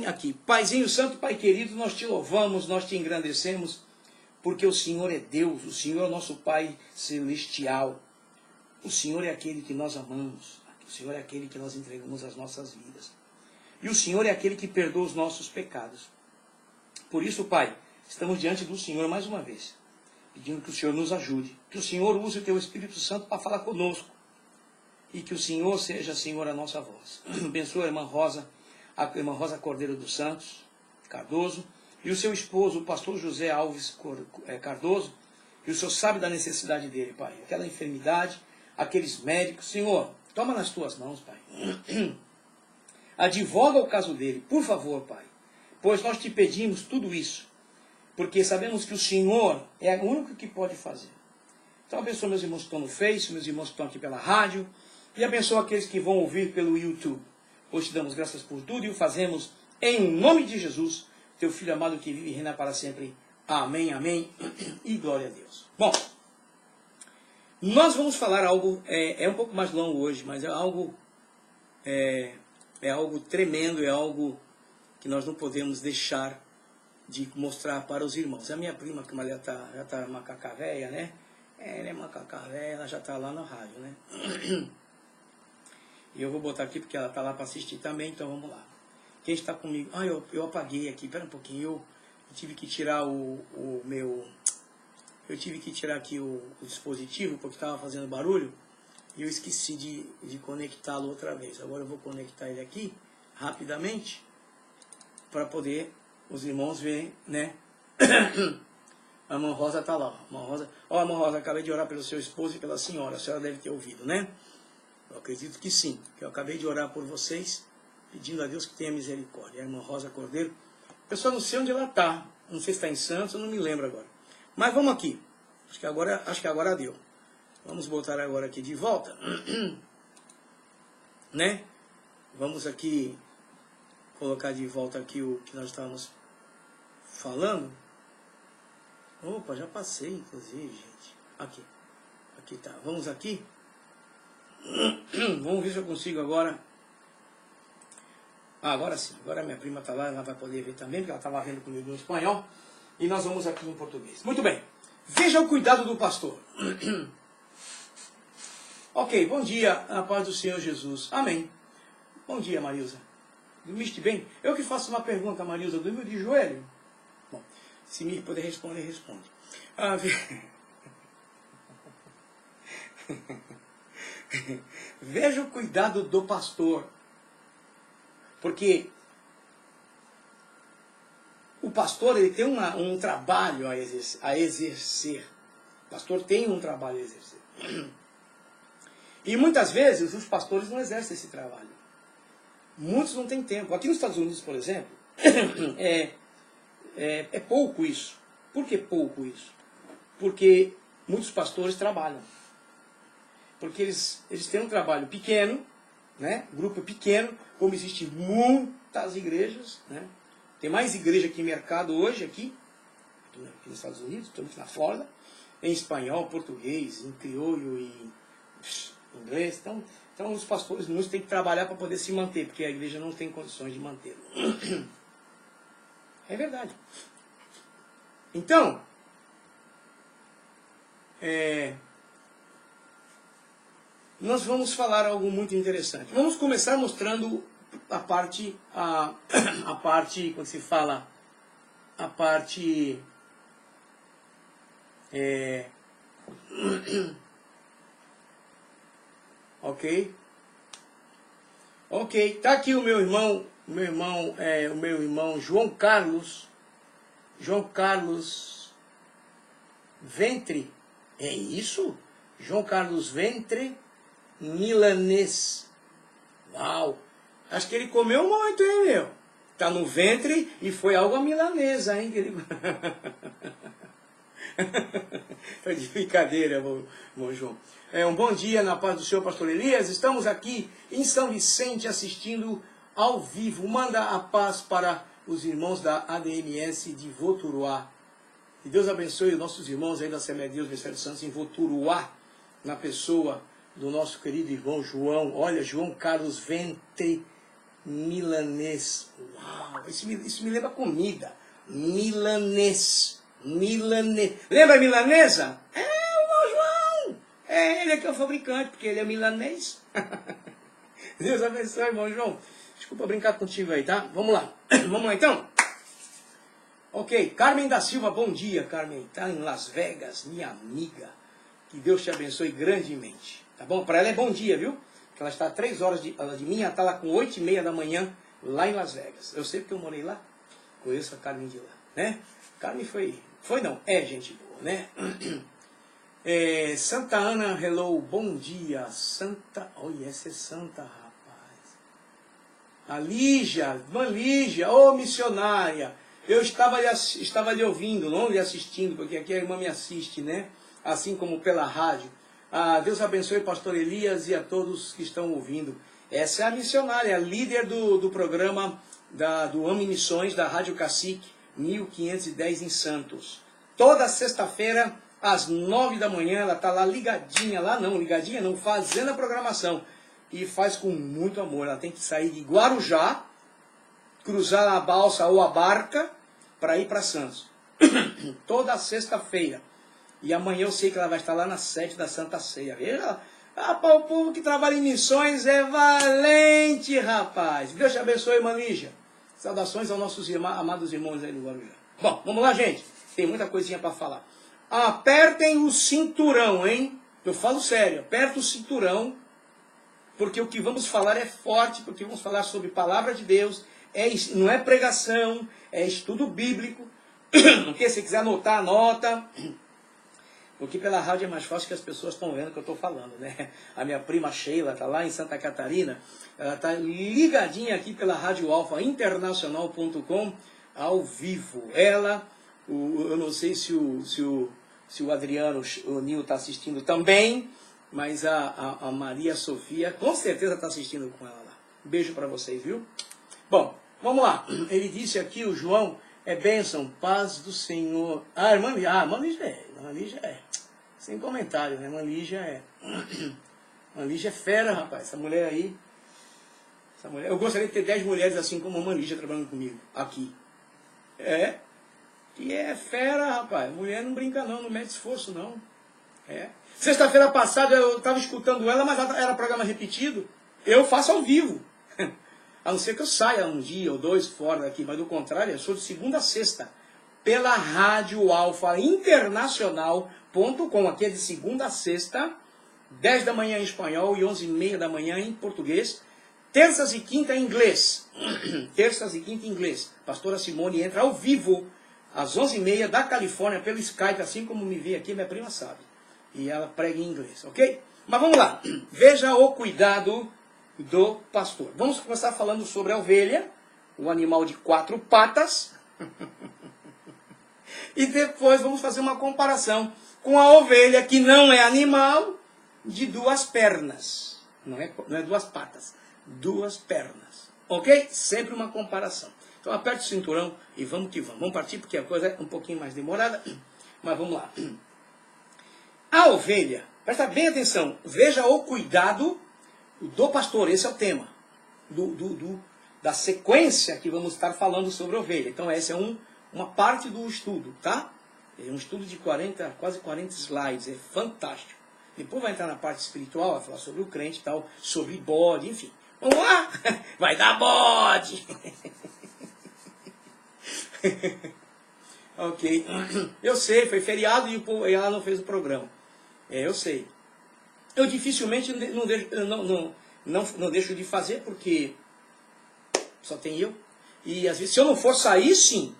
Aqui, Paizinho Santo, Pai querido, nós te louvamos, nós te engrandecemos, porque o Senhor é Deus, o Senhor é o nosso Pai celestial, o Senhor é aquele que nós amamos, o Senhor é aquele que nós entregamos as nossas vidas, e o Senhor é aquele que perdoa os nossos pecados. Por isso, Pai, estamos diante do Senhor mais uma vez, pedindo que o Senhor nos ajude, que o Senhor use o teu Espírito Santo para falar conosco, e que o Senhor seja, Senhor, a nossa voz. Abençoa a irmã Rosa Cordeiro dos Santos Cardoso, e o seu esposo, o pastor José Alves Cardoso, e o Senhor sabe da necessidade dele, Pai. Aquela enfermidade, aqueles médicos, Senhor, toma nas tuas mãos, Pai. Advoga o caso dele, por favor, Pai. Pois nós te pedimos tudo isso, porque sabemos que o Senhor é o único que pode fazer. Então abençoa meus irmãos que estão no Face, meus irmãos que estão aqui pela rádio, e abençoa aqueles que vão ouvir pelo YouTube. Hoje te damos graças por tudo e o fazemos em nome de Jesus, teu Filho amado que vive e reina para sempre. Amém, amém e glória a Deus. Bom, nós vamos falar algo, é um pouco mais longo hoje, mas é algo tremendo, é algo que nós não podemos deixar de mostrar para os irmãos. A minha prima, que já está macaca véia, né? Ela é macaca véia, ela já está lá na rádio, né? E eu vou botar aqui porque ela está lá para assistir também, então vamos lá. Quem está comigo? Ah, eu apaguei aqui, espera um pouquinho. Eu tive que tirar eu tive que tirar aqui o dispositivo porque estava fazendo barulho e eu esqueci de conectá-lo outra vez. Agora eu vou conectar ele aqui rapidamente para poder os irmãos verem, né? A irmã Rosa está lá. Irmã Rosa, acabei de orar pelo seu esposo e pela senhora. A senhora deve ter ouvido, né? Eu acredito que sim, que eu acabei de orar por vocês, pedindo a Deus que tenha misericórdia. A irmã Rosa Cordeiro, eu só não sei onde ela está, não sei se está em Santos, eu não me lembro agora. Mas vamos aqui, acho que agora deu. Vamos botar agora aqui de volta, né? Vamos aqui colocar de volta aqui o que nós estávamos falando. Opa, já passei, inclusive, gente. Aqui tá, vamos aqui. Vamos ver se eu consigo agora. Agora sim, agora minha prima está lá, ela vai poder ver também, porque ela estava vendo comigo no espanhol. E nós vamos aqui em português. Muito bem, veja o cuidado do pastor. Ok, bom dia, a paz do Senhor Jesus. Amém. Bom dia, Marilza. Dormiste bem? Eu que faço uma pergunta, Marilza, dormiu de joelho? Bom, se me puder responder, responde. Veja o cuidado do pastor, porque o pastor ele tem um trabalho a exercer. O pastor tem um trabalho a exercer. E muitas vezes os pastores não exercem esse trabalho. Muitos não têm tempo. Aqui nos Estados Unidos, por exemplo, é pouco isso. Por que pouco isso? Porque muitos pastores trabalham. Porque eles têm um trabalho pequeno, né? Grupo pequeno, como existem muitas igrejas, né? Tem mais igreja que mercado hoje aqui nos Estados Unidos, estamos na Flórida, em espanhol, português, em crioulo e inglês. Então os pastores muitos têm que trabalhar para poder se manter, porque a igreja não tem condições de manter. É verdade. Então, nós vamos falar algo muito interessante. Vamos começar mostrando a parte, quando se fala, a parte, ok, tá aqui o meu irmão João Carlos Ventre, é isso? João Carlos Ventre Milanês. Uau! Acho que ele comeu muito, hein, meu? Tá no ventre e foi algo a milanesa, hein? Que ele... Foi de brincadeira, irmão João. Um bom dia na paz do Senhor, pastor Elias. Estamos aqui em São Vicente assistindo ao vivo. Manda a paz para os irmãos da ADMS de Voturuá. Que Deus abençoe os nossos irmãos aí da Assembleia de Deus Ministério dos Santos em Voturuá, na pessoa do nosso querido irmão João. Olha, João Carlos Ventre Milanês. Uau, isso me lembra comida. Milanês. Milanês. Lembra a milanesa? É o João. É ele que é o fabricante, porque ele é milanês. Deus abençoe, irmão João. Desculpa brincar contigo aí, tá? Vamos lá. Vamos lá então? Ok. Carmen da Silva, bom dia, Carmen. Tá em Las Vegas, minha amiga. Que Deus te abençoe grandemente. Tá bom? Para ela é bom dia, viu? Que ela está a 3 horas de mim, ela está lá com 8h30 da manhã, lá em Las Vegas. Eu sei porque eu morei lá. Conheço a Carmen de lá, né? Carmen é gente boa, né? Santa Ana, hello, bom dia. Olha, essa é Santa, rapaz. A Lígia, irmã Lígia, ô missionária. Eu estava ali ouvindo, não lhe assistindo, porque aqui a irmã me assiste, né? Assim como pela rádio. Deus abençoe o pastor Elias e a todos que estão ouvindo. Essa é a missionária, a líder do programa do Ame Missões, da Rádio Cacique, 1510 em Santos. Toda sexta-feira, às 9 da manhã, ela está lá ligadinha, fazendo a programação. E faz com muito amor. Ela tem que sair de Guarujá, cruzar a balsa ou a barca, para ir para Santos. Toda sexta-feira. E amanhã eu sei que ela vai estar lá na sede da Santa Ceia. Veja, o povo que trabalha em missões é valente, rapaz. Deus te abençoe, irmã Lígia. Saudações aos nossos amados irmãos aí do Guarujá. Bom, vamos lá, gente. Tem muita coisinha para falar. Apertem o cinturão, hein? Eu falo sério, aperta o cinturão, porque o que vamos falar é forte, porque vamos falar sobre palavra de Deus. Não é pregação, é estudo bíblico. Porque se quiser anotar, anota. Porque pela rádio é mais fácil que as pessoas estão vendo o que eu estou falando, né? A minha prima Sheila está lá em Santa Catarina, ela está ligadinha aqui pela Rádio Alfa Internacional.com ao vivo. Ela, eu não sei se o Adriano, o Nil está assistindo também, mas a Maria Sofia com certeza está assistindo com ela lá. Um beijo para vocês, viu? Bom, vamos lá. Ele disse aqui, o João, é bênção, paz do Senhor. Irmã Lígia é. Sem comentário, né? Irmã Lígia é fera, rapaz. Essa mulher aí. Eu gostaria de ter 10 mulheres assim como a irmã Lígia trabalhando comigo, aqui. Que é fera, rapaz. Mulher não brinca não mede esforço não. Sexta-feira passada eu estava escutando ela, mas era programa repetido. Eu faço ao vivo. A não ser que eu saia um dia ou dois fora daqui, mas do contrário, eu sou de segunda a sexta. Pela Rádio Alfa Internacional.com. Aqui é de segunda a sexta, 10 da manhã em espanhol e 11h30 da manhã em português. Terças e quinta em inglês. Terças e quinta em inglês. Pastora Simone entra ao vivo às 11h30 da Califórnia pelo Skype, assim como me vê aqui, minha prima sabe. E ela prega em inglês, ok? Mas vamos lá. Veja o cuidado do pastor. Vamos começar falando sobre a ovelha, o animal de 4 patas. E depois vamos fazer uma comparação com a ovelha, que não é animal, de 2 pernas. Não é 2 patas, 2 pernas. Ok? Sempre uma comparação. Então aperte o cinturão e vamos que vamos. Vamos partir porque a coisa é um pouquinho mais demorada. Mas vamos lá. A ovelha, presta bem atenção, veja o cuidado do pastor, esse é o tema da sequência que vamos estar falando sobre a ovelha. Então essa é uma parte do estudo, tá? É um estudo de quase 40 slides, é fantástico. Depois vai entrar na parte espiritual, vai falar sobre o crente e tal, sobre bode, enfim. Vamos lá? Vai dar bode! Ok. Eu sei, foi feriado e ela não fez o programa. Eu sei. Eu dificilmente não deixo de fazer, porque só tem eu. E às vezes, se eu não for sair, sim,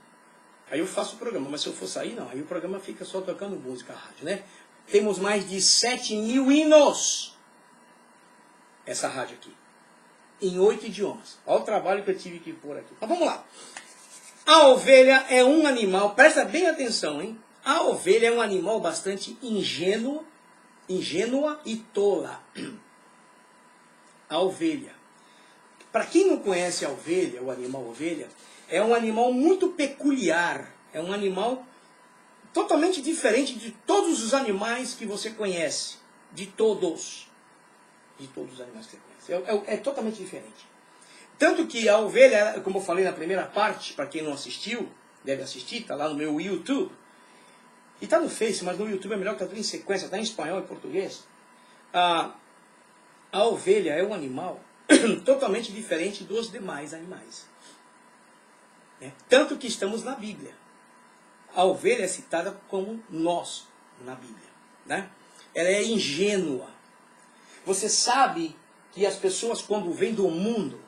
aí eu faço o programa. Mas se eu for sair, não. Aí o programa fica só tocando música, a rádio, né? Temos mais de 7.000 hinos, essa rádio aqui, em 8 idiomas. Olha o trabalho que eu tive que pôr aqui. Mas vamos lá. A ovelha é um animal, presta bem atenção, hein? A ovelha é um animal bastante ingênua e tola. A ovelha. Para quem não conhece a ovelha, o animal ovelha, é um animal muito peculiar. É um animal totalmente diferente de todos os animais que você conhece. De todos. De todos os animais que você conhece. É totalmente diferente. Tanto que a ovelha, como eu falei na primeira parte, para quem não assistiu, deve assistir, está lá no meu YouTube. E está no Face, mas no YouTube é melhor que está tudo em sequência, está em espanhol e português. A ovelha é um animal totalmente diferente dos demais animais. Tanto que estamos na Bíblia. A ovelha é citada como nós na Bíblia. Né? Ela é ingênua. Você sabe que as pessoas, quando vêm do mundo,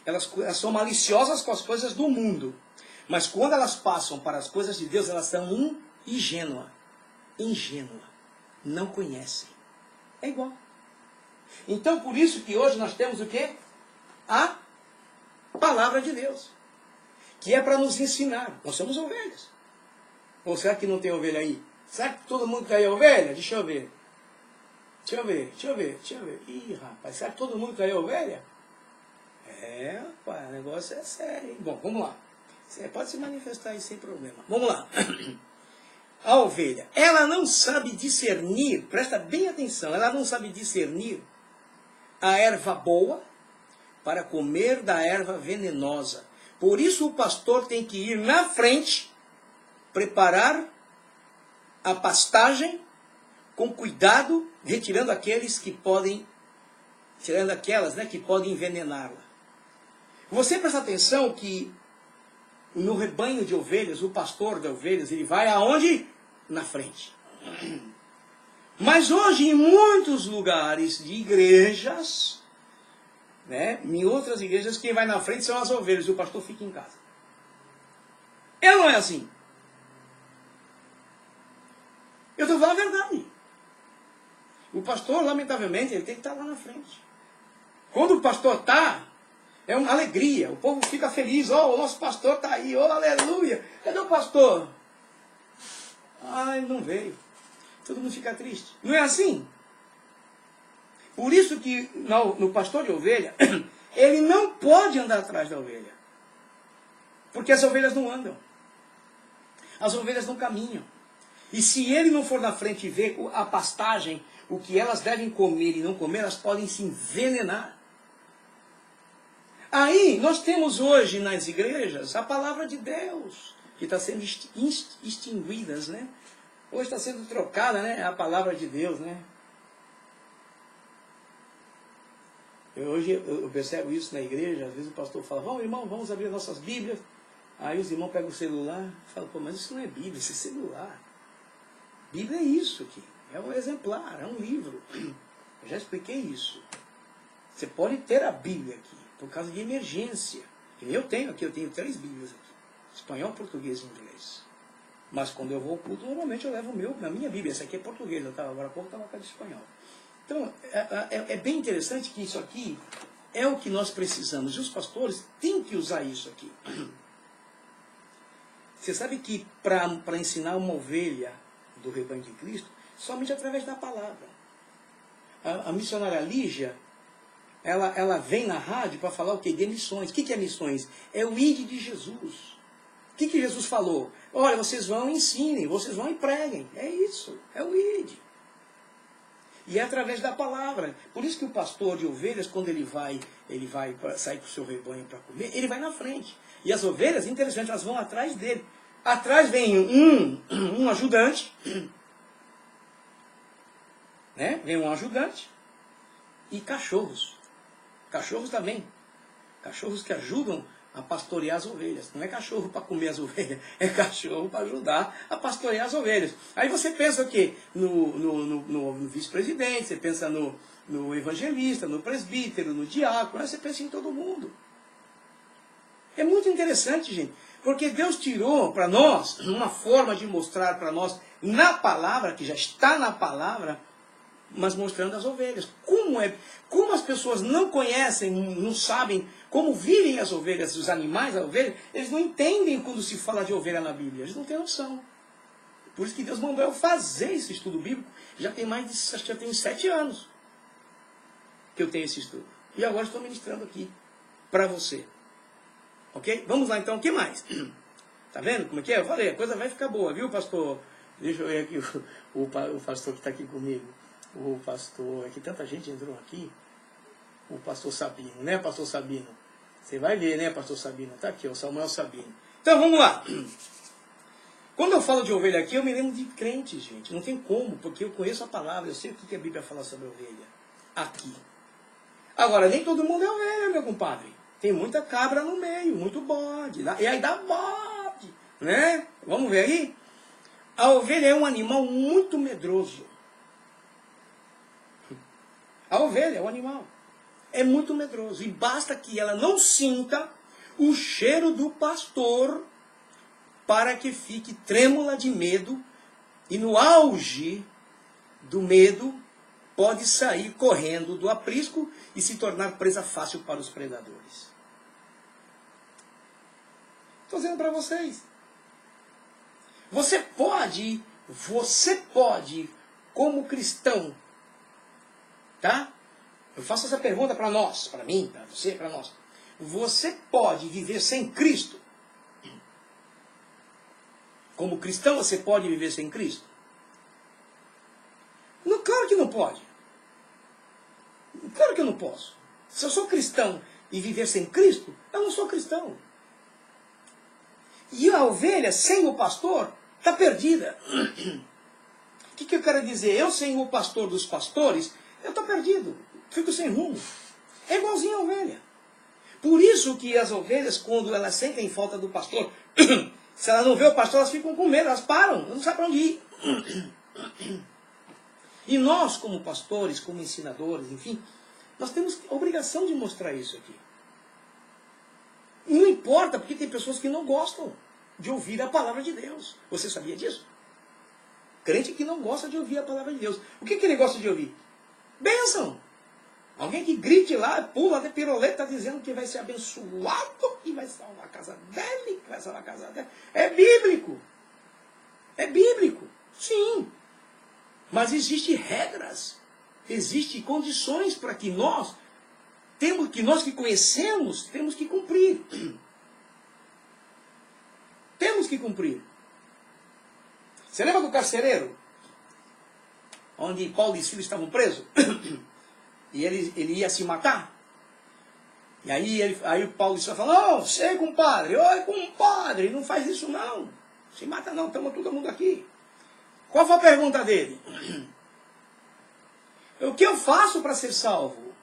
elas são maliciosas com as coisas do mundo. Mas quando elas passam para as coisas de Deus, elas são ingênua. Não conhecem. É igual. Então, por isso que hoje nós temos o quê? A palavra de Deus. Que é para nos ensinar. Nós somos ovelhas. Ou será que não tem ovelha aí? Será que todo mundo caiu ovelha? Deixa eu ver. Ih, rapaz, será que todo mundo caiu ovelha? Rapaz, o negócio é sério, hein? Bom, vamos lá. Você pode se manifestar aí sem problema. Vamos lá. A ovelha, ela não sabe discernir, presta bem atenção, ela não sabe discernir a erva boa para comer da erva venenosa. Por isso o pastor tem que ir na frente, preparar a pastagem com cuidado, retirando aqueles que podem, tirando aquelas, né, que podem envenená-la. Você presta atenção que no rebanho de ovelhas, o pastor de ovelhas, ele vai aonde? Na frente. Mas hoje, em muitos lugares de igrejas, né, em outras igrejas, quem vai na frente são as ovelhas, e o pastor fica em casa. Não é assim. Eu estou falando a verdade. O pastor, lamentavelmente, ele tem que estar lá na frente. Quando o pastor está, é uma alegria. O povo fica feliz. O nosso pastor está aí. Aleluia. Cadê o pastor? Ele não veio. Todo mundo fica triste. Não é assim? Por isso que no pastor de ovelha, ele não pode andar atrás da ovelha. Porque as ovelhas não andam. As ovelhas não caminham. E se ele não for na frente e ver a pastagem, o que elas devem comer e não comer, elas podem se envenenar. Aí, nós temos hoje nas igrejas a palavra de Deus, que está sendo extinguida, né? Hoje está sendo trocada, né? A palavra de Deus, né? Hoje eu percebo isso na igreja, às vezes o pastor fala, vamos irmão, vamos abrir nossas Bíblias. Aí os irmãos pegam o celular e falam, mas isso não é Bíblia, isso é celular. Bíblia é isso aqui, é um exemplar, é um livro. Eu já expliquei isso. Você pode ter a Bíblia aqui, por causa de emergência. Eu tenho aqui, eu tenho 3 Bíblias aqui. Espanhol, português e inglês. Mas quando eu vou ao culto, normalmente eu levo a minha Bíblia. Essa aqui é português, agora há pouco estava com a de espanhol. Então, é bem interessante que isso aqui é o que nós precisamos. E os pastores têm que usar isso aqui. Você sabe que para ensinar uma ovelha do rebanho de Cristo, somente através da palavra. A missionária Lígia, ela vem na rádio para falar o quê? De missões. O que é missões? É o ID de Jesus. O que Jesus falou? Olha, vocês vão e ensinem, vocês vão e preguem. É isso, é o ID. E é através da palavra. Por isso que o pastor de ovelhas, quando ele vai sair com o seu rebanho para comer, ele vai na frente. E as ovelhas, interessante, elas vão atrás dele. Atrás vem um ajudante, né? Vem um ajudante e cachorros. Cachorros também. Cachorros que ajudam a pastorear as ovelhas. Não é cachorro para comer as ovelhas, é cachorro para ajudar a pastorear as ovelhas. Aí você pensa o quê? No vice-presidente, você pensa no evangelista, no presbítero, no diácono, aí você pensa em todo mundo. É muito interessante, gente, porque Deus tirou para nós uma forma de mostrar para nós na palavra, que já está na palavra, mas mostrando as ovelhas. Como as pessoas não conhecem, não sabem como vivem as ovelhas, os animais, a ovelha, eles não entendem quando se fala de ovelha na Bíblia, eles não têm noção. Por isso que Deus mandou eu fazer esse estudo bíblico, já tem acho que já tem uns 7 anos que eu tenho esse estudo. E agora estou ministrando aqui para você. Ok? Vamos lá então, o que mais? Tá vendo como é que é? Eu falei, a coisa vai ficar boa, viu, pastor? Deixa eu ver aqui o pastor que está aqui comigo. O pastor, aqui tanta gente entrou aqui. o pastor Sabino, né, pastor Sabino? Você vai ver, né, pastor Sabino? Tá aqui, o Samuel Sabino. Então, vamos lá. Quando eu falo de ovelha aqui, eu me lembro de crentes, gente. Não tem como, porque eu conheço a palavra, eu sei o que a Bíblia fala sobre a ovelha. Aqui. Agora, nem todo mundo é ovelha, meu compadre. Tem muita cabra no meio, muito bode. E aí dá bode, né? Vamos ver aí? A ovelha é um animal muito medroso. A ovelha é um animal. É muito medroso. E basta que ela não sinta o cheiro do pastor para que fique trêmula de medo. E no auge do medo, pode sair correndo do aprisco e se tornar presa fácil para os predadores. Estou dizendo para vocês. Você pode, como cristão, tá? Eu faço essa pergunta para nós, para mim, para você, para nós. Você pode viver sem Cristo? Como cristão, você pode viver sem Cristo? Não, claro que não pode. Claro que eu não posso. Se eu sou cristão e viver sem Cristo, eu não sou cristão. E a ovelha, sem o pastor, está perdida. O que eu quero dizer? Eu, sem o pastor dos pastores, eu estou perdido. Fico sem rumo. É igualzinho a ovelha. Por isso que as ovelhas, quando elas sentem falta do pastor, se ela não vê o pastor, elas ficam com medo, elas param, não sabem para onde ir. E nós, como pastores, como ensinadores, enfim, nós temos a obrigação de mostrar isso aqui. Não importa, porque tem pessoas que não gostam de ouvir a palavra de Deus. Você sabia disso? Crente que não gosta de ouvir a palavra de Deus. O que ele gosta de ouvir? Bênção. Alguém que grite lá, pula de piroleta, dizendo que vai ser abençoado e vai salvar a casa dele, que vai salvar a casa dela. É bíblico. É bíblico. Sim. Mas existem regras. Existem condições para que nós que conhecemos, temos que cumprir. Temos que cumprir. Você lembra do carcereiro? Onde Paulo e Silas estavam presos? E ele ia se matar? E aí o Paulo e Silas falaram, oh, sei, compadre, oi, compadre, não faz isso não. Se mata não, estamos todo mundo aqui. Qual foi a pergunta dele? O que eu faço para ser salvo?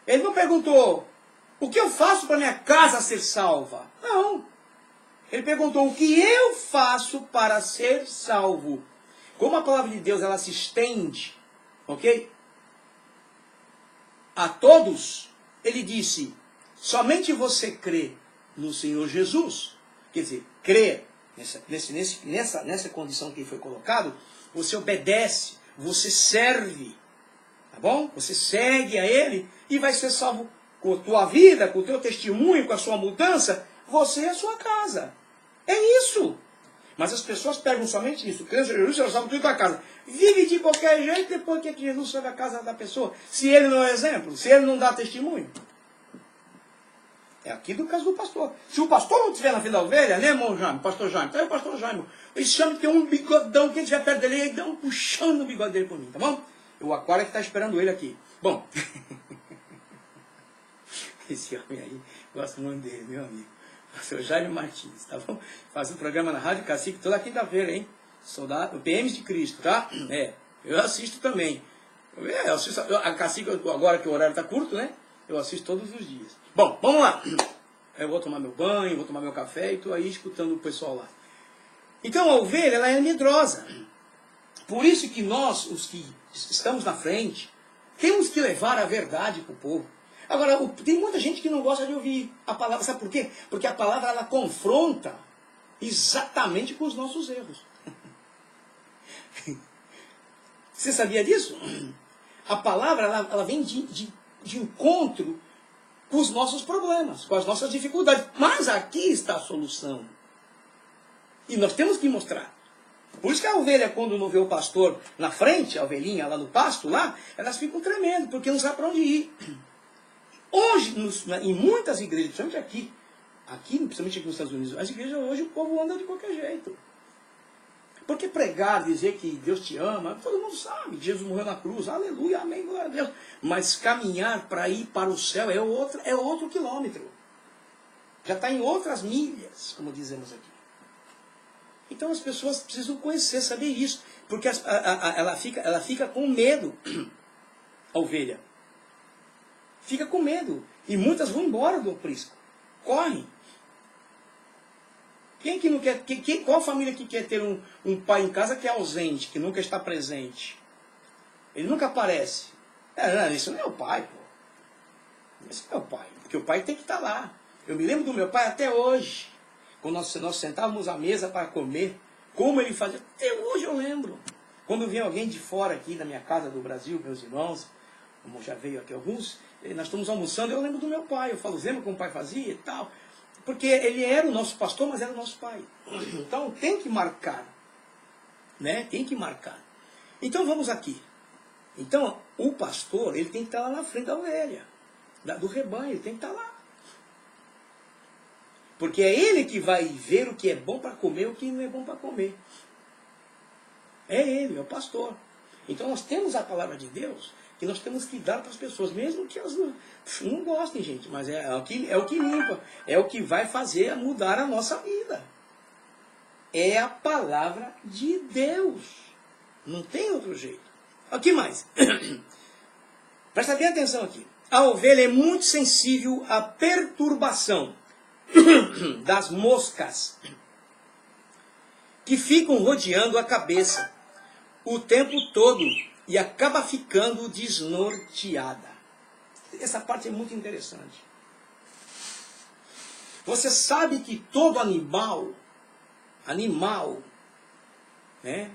Ele não perguntou, o que eu faço para minha casa ser salva? Não. Ele perguntou, o que eu faço para ser salvo? Como a palavra de Deus, ela se estende, ok? A todos, ele disse, somente você crê no Senhor Jesus, quer dizer, crer nessa condição que foi colocado, você obedece, você serve, tá bom? Você segue a Ele e vai ser salvo com a tua vida, com o teu testemunho, com a sua mudança, você e a sua casa. É isso. Mas as pessoas pegam somente isso. Criança de Jesus, elas salvam tudo da casa. Vive de qualquer jeito, depois que Jesus sai da casa da pessoa. Se ele não é exemplo, se ele não dá testemunho. É aqui do caso do pastor. Se o pastor não estiver na vida da ovelha, né, irmão Jaime, pastor Jaime? Tá aí o pastor Jaime. Esse chama que tem um bigodão, quem estiver perto dele, ele dá um puxão no bigode dele por mim, tá bom? O aquário é que está esperando ele aqui. Bom. Esse homem aí, gosto muito dele, meu amigo. O seu Jaime Martins, tá bom? Faz um programa na Rádio Cacique toda quinta-feira, hein? Soldado, PMs de Cristo, tá? Eu assisto também. Eu assisto a Cacique, agora que o horário tá curto, né? Eu assisto todos os dias. Bom, vamos lá. Eu vou tomar meu banho, vou tomar meu café e estou aí escutando o pessoal lá. Então a ovelha, ela é medrosa. Por isso que nós, os que estamos na frente, temos que levar a verdade para o povo. Agora, tem muita gente que não gosta de ouvir a palavra. Sabe por quê? Porque a palavra, ela confronta exatamente com os nossos erros. Você sabia disso? A palavra, ela vem de encontro com os nossos problemas, com as nossas dificuldades. Mas aqui está a solução. E nós temos que mostrar. Por isso que a ovelha, quando não vê o pastor na frente, a ovelhinha lá no pasto, lá, elas ficam tremendo, porque não sabem para onde ir. Hoje, em muitas igrejas, principalmente principalmente aqui nos Estados Unidos, as igrejas hoje o povo anda de qualquer jeito. Porque pregar, dizer que Deus te ama, todo mundo sabe, Jesus morreu na cruz, aleluia, amém, glória a Deus. Mas caminhar para ir para o céu é outro quilômetro. Já está em outras milhas, como dizemos aqui. Então as pessoas precisam conhecer, saber isso. Porque ela fica com medo, a ovelha. Fica com medo. E muitas vão embora do aprisco. Correm. Quem que não quer, qual família que quer ter um pai em casa que é ausente, que nunca está presente? Ele nunca aparece. Isso não é o pai, pô. Esse não é o pai. Porque o pai tem que estar lá. Eu me lembro do meu pai até hoje. Quando nós sentávamos à mesa para comer, como ele fazia, até hoje eu lembro. Quando vinha alguém de fora aqui da minha casa do Brasil, meus irmãos, como já veio aqui alguns, nós estamos almoçando, eu lembro do meu pai. Eu falo, lembra como o pai fazia e tal? Porque ele era o nosso pastor, mas era o nosso pai. Então tem que marcar. Né? Tem que marcar. Então vamos aqui. Então o pastor, ele tem que estar lá na frente da ovelha, do rebanho, ele tem que estar lá. Porque é ele que vai ver o que é bom para comer e o que não é bom para comer. É ele, é o pastor. Então nós temos a palavra de Deus que nós temos que dar para as pessoas, mesmo que elas não gostem, gente. Mas é o que limpa, é o que vai fazer mudar a nossa vida. É a palavra de Deus. Não tem outro jeito. O que mais? Presta bem atenção aqui. A ovelha é muito sensível à perturbação das moscas que ficam rodeando a cabeça o tempo todo e acaba ficando desnorteada. Essa parte é muito interessante. Você sabe que todo animal, né,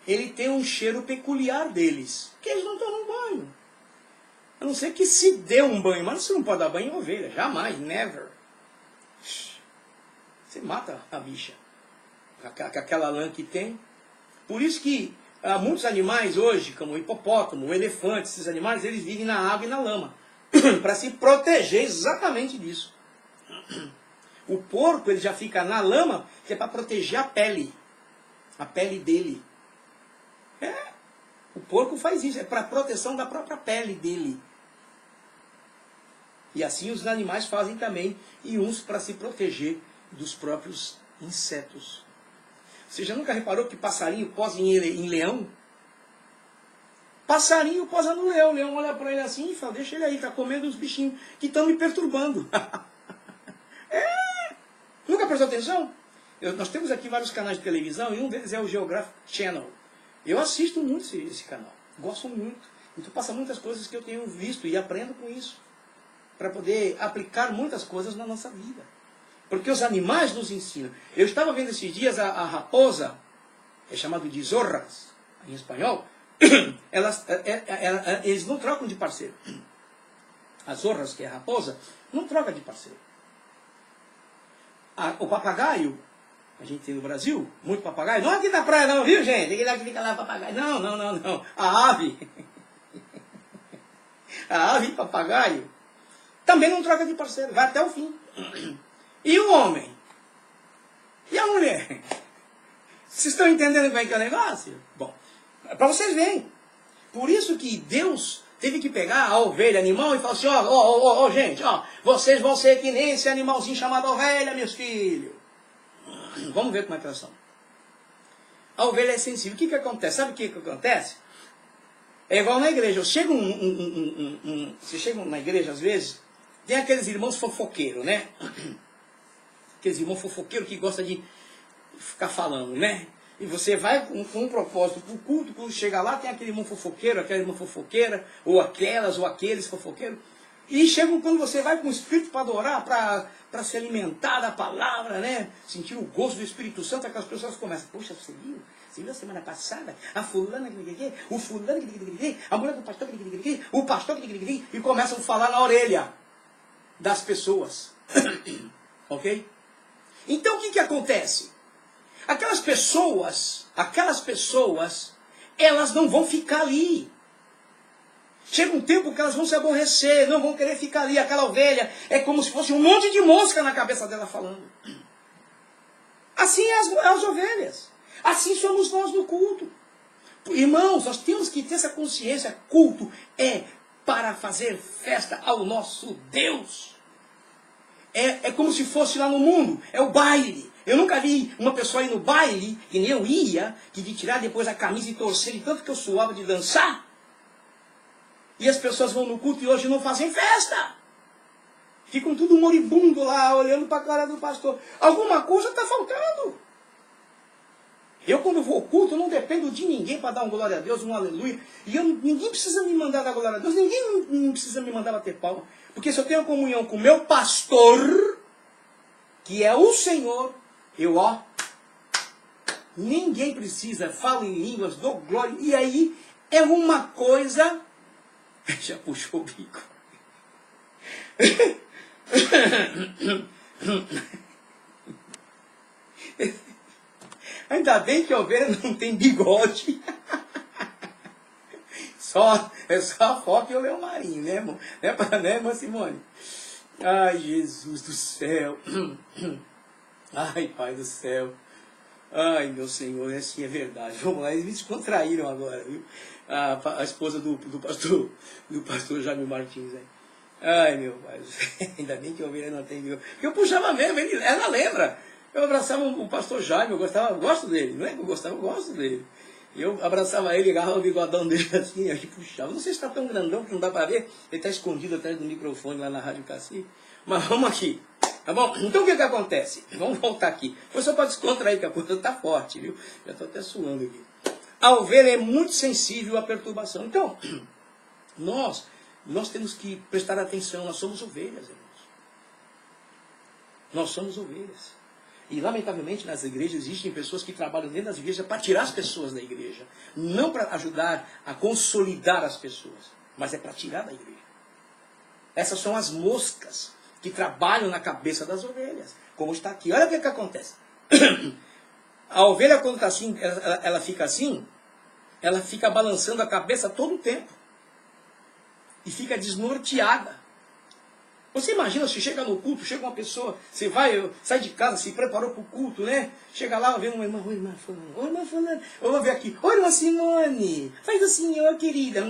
ele tem um cheiro peculiar deles, porque eles não tomam banho. A não ser que se dê um banho, mas você não pode dar banho em ovelha, jamais, never. Você mata a bicha com aquela lã que tem. Por isso que muitos animais hoje, como o hipopótamo, o elefante, esses animais, eles vivem na água e na lama. Para se proteger exatamente disso. O porco, ele já fica na lama, que é para proteger a pele dele. O porco faz isso, é para proteção da própria pele dele. E assim os animais fazem também, e uns para se proteger dos próprios insetos. Você já nunca reparou que passarinho posa em leão? Passarinho posa no leão. O leão olha para ele assim e fala, deixa ele aí, está comendo os bichinhos que estão me perturbando. Nunca prestou atenção? Nós temos aqui vários canais de televisão e um deles é o Geographic Channel. Eu assisto muito esse canal. Gosto muito. Então passa muitas coisas que eu tenho visto e aprendo com isso. Para poder aplicar muitas coisas na nossa vida. Porque os animais nos ensinam. Eu estava vendo esses dias a raposa, é chamado de zorras, em espanhol, eles não trocam de parceiro. As zorras, que é a raposa, não troca de parceiro. O papagaio, a gente tem no Brasil, muito papagaio, não aqui na praia não, viu gente? Aquele que fica lá papagaio. Não. A ave, e papagaio, também não troca de parceiro, vai até o fim. E o homem? E a mulher? Vocês estão entendendo como é que é o negócio? Bom, para vocês verem. Por isso que Deus teve que pegar a ovelha, animal, e falar assim, gente, vocês vão ser que nem esse animalzinho chamado ovelha, meus filhos. Vamos ver como é que elas são. A ovelha é sensível. O que acontece? Sabe o que acontece? É igual na igreja. Você chega na igreja, às vezes, tem aqueles irmãos fofoqueiros, né? Aqueles irmãos fofoqueiros que gostam de ficar falando, né? E você vai com um propósito para o culto, quando chega lá, tem aquele irmão fofoqueiro, aquela irmã fofoqueira, ou aquelas, ou aqueles fofoqueiros. E chegam quando você vai com o Espírito para adorar, para se alimentar da palavra, né? Sentir o gosto do Espírito Santo, aquelas pessoas começam, poxa, você viu? Você viu a semana passada? A fulana, o fulano, a mulher do pastor, o pastor, e começam a falar na orelha das pessoas. Ok? Então o que acontece? Aquelas pessoas, elas não vão ficar ali. Chega um tempo que elas vão se aborrecer, não vão querer ficar ali. Aquela ovelha é como se fosse um monte de mosca na cabeça dela falando. Assim é as ovelhas. Assim somos nós no culto. Irmãos, nós temos que ter essa consciência. Culto é para fazer festa ao nosso Deus. É como se fosse lá no mundo. É o baile. Eu nunca vi uma pessoa ir no baile, que nem eu ia, que de tirar depois a camisa e torcer, de tanto que eu suava de dançar. E as pessoas vão no culto e hoje não fazem festa. Ficam tudo moribundo lá, olhando para a cara do pastor. Alguma coisa está faltando. Eu, quando vou ao culto, eu não dependo de ninguém para dar um glória a Deus, um aleluia. E ninguém precisa me mandar dar glória a Deus, ninguém não precisa me mandar bater palma. Porque se eu tenho comunhão com o meu pastor, que é o Senhor, ninguém precisa, falo em línguas, dou glória. E aí é uma coisa... Já puxou o bico. Ainda bem que a ovelha não tem bigode. É só a foca e o leão marinho, né, irmão? Né, irmã Simone? Ai, Jesus do céu. Ai, Pai do céu. Ai, meu Senhor, assim é verdade. Vamos lá, eles me descontraíram agora, viu? A esposa do pastor Jaime Martins, aí. Ai, meu pai, ainda bem que a ovelha não tem bigode. Porque eu puxava mesmo, ela lembra. Eu abraçava o pastor Jaime, eu gosto dele, não é que eu gosto dele. Eu abraçava ele, agarrava o bigodão dele assim, aí puxava. Não sei se está tão grandão que não dá para ver, ele está escondido atrás do microfone lá na Rádio Cacique. Mas vamos aqui, tá bom? Então o que acontece? Vamos voltar aqui. Foi só para descontrair, que a coisa está forte, viu? Já estou até suando aqui. A ovelha é muito sensível à perturbação. Então, nós temos que prestar atenção, nós somos ovelhas, irmãos. Nós somos ovelhas. E, lamentavelmente, nas igrejas existem pessoas que trabalham dentro das igrejas para tirar as pessoas da igreja. Não para ajudar a consolidar as pessoas, mas é para tirar da igreja. Essas são as moscas que trabalham na cabeça das ovelhas. Como está aqui. Olha o que acontece. A ovelha, quando está assim, ela fica assim, ela fica balançando a cabeça todo o tempo. E fica desnorteada. Você imagina, se chega no culto, chega uma pessoa, você sai de casa, se preparou para o culto, né? Chega lá, vê uma irmã, oi, irmã fulano, eu vou ver aqui, oi, irmã Simone, faz o senhor, querida,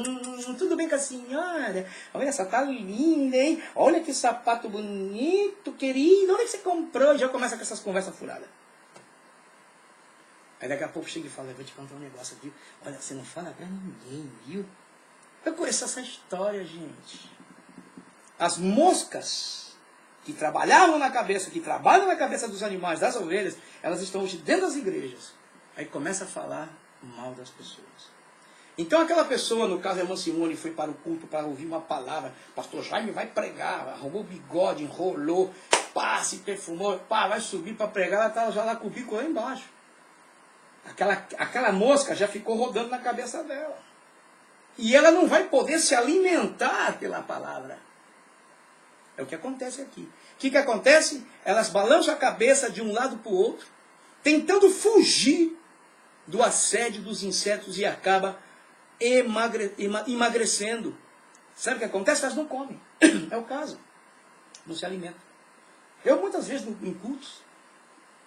tudo bem com a senhora? Olha, essa tá linda, hein? Olha que sapato bonito, querida, onde é que você comprou? E já começa com essas conversas furadas. Aí daqui a pouco chega e fala, eu vou te contar um negócio aqui, olha, você não fala pra ninguém, viu? Eu conheço essa história, gente. As moscas que trabalham na cabeça dos animais, das ovelhas, elas estão hoje dentro das igrejas. Aí começa a falar mal das pessoas. Então aquela pessoa, no caso a irmã Simone, foi para o culto para ouvir uma palavra. Pastor Jaime vai pregar, arrumou o bigode, enrolou, se perfumou, vai subir para pregar, ela está já lá com o bico lá embaixo. Aquela mosca já ficou rodando na cabeça dela. E ela não vai poder se alimentar pela palavra. É o que acontece aqui. O que acontece? Elas balançam a cabeça de um lado para o outro, tentando fugir do assédio dos insetos e acaba emagrecendo. Sabe o que acontece? Elas não comem. É o caso. Não se alimentam. Eu muitas vezes em cultos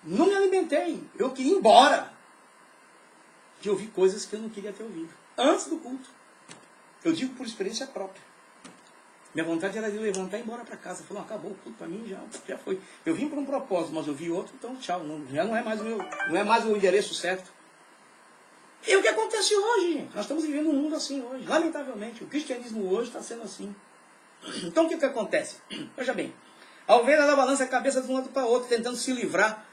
não me alimentei. Eu queria ir embora. De ouvir coisas que eu não queria ter ouvido. Antes do culto. Eu digo por experiência própria. Minha vontade era de levantar e ir embora para casa. Falou, acabou o culto para mim, já foi. Eu vim por um propósito, mas eu vi outro, então tchau. Já não é mais o endereço certo. E o que acontece hoje, gente? Nós estamos vivendo um mundo assim hoje. Lamentavelmente, o cristianismo hoje está sendo assim. Então o que acontece? Veja bem, a ovelha ela balança a cabeça de um lado para o outro, tentando se livrar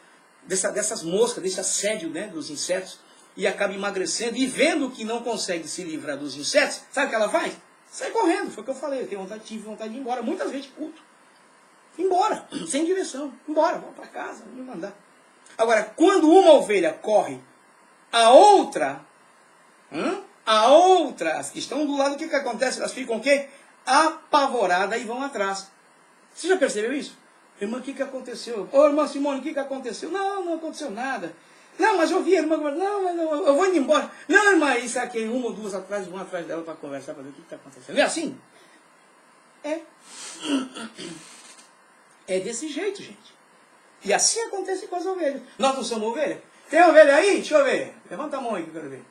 dessas moscas, desse assédio, né, dos insetos, e acaba emagrecendo, e vendo que não consegue se livrar dos insetos, sabe o que ela faz? Sai correndo, foi o que eu falei, tive vontade de ir embora, muitas vezes culto. Embora, sem direção, embora, vamos para casa, vamos me mandar. Agora, quando uma ovelha corre, a outra, as que estão do lado, o que acontece? Elas ficam o quê? Apavoradas e vão atrás. Você já percebeu isso? Irmã, o que aconteceu? Ô, irmã Simone, o que aconteceu? Não aconteceu nada. Não, mas eu vi a irmã, não, eu vou indo embora. Não, irmã, isso aqui, uma ou duas atrás, vão atrás dela para conversar, para ver o que está acontecendo. É assim? É. É desse jeito, gente. E assim acontece com as ovelhas. Nós não somos ovelhas? Tem ovelha aí? Deixa eu ver. Levanta a mão aí que eu quero ver.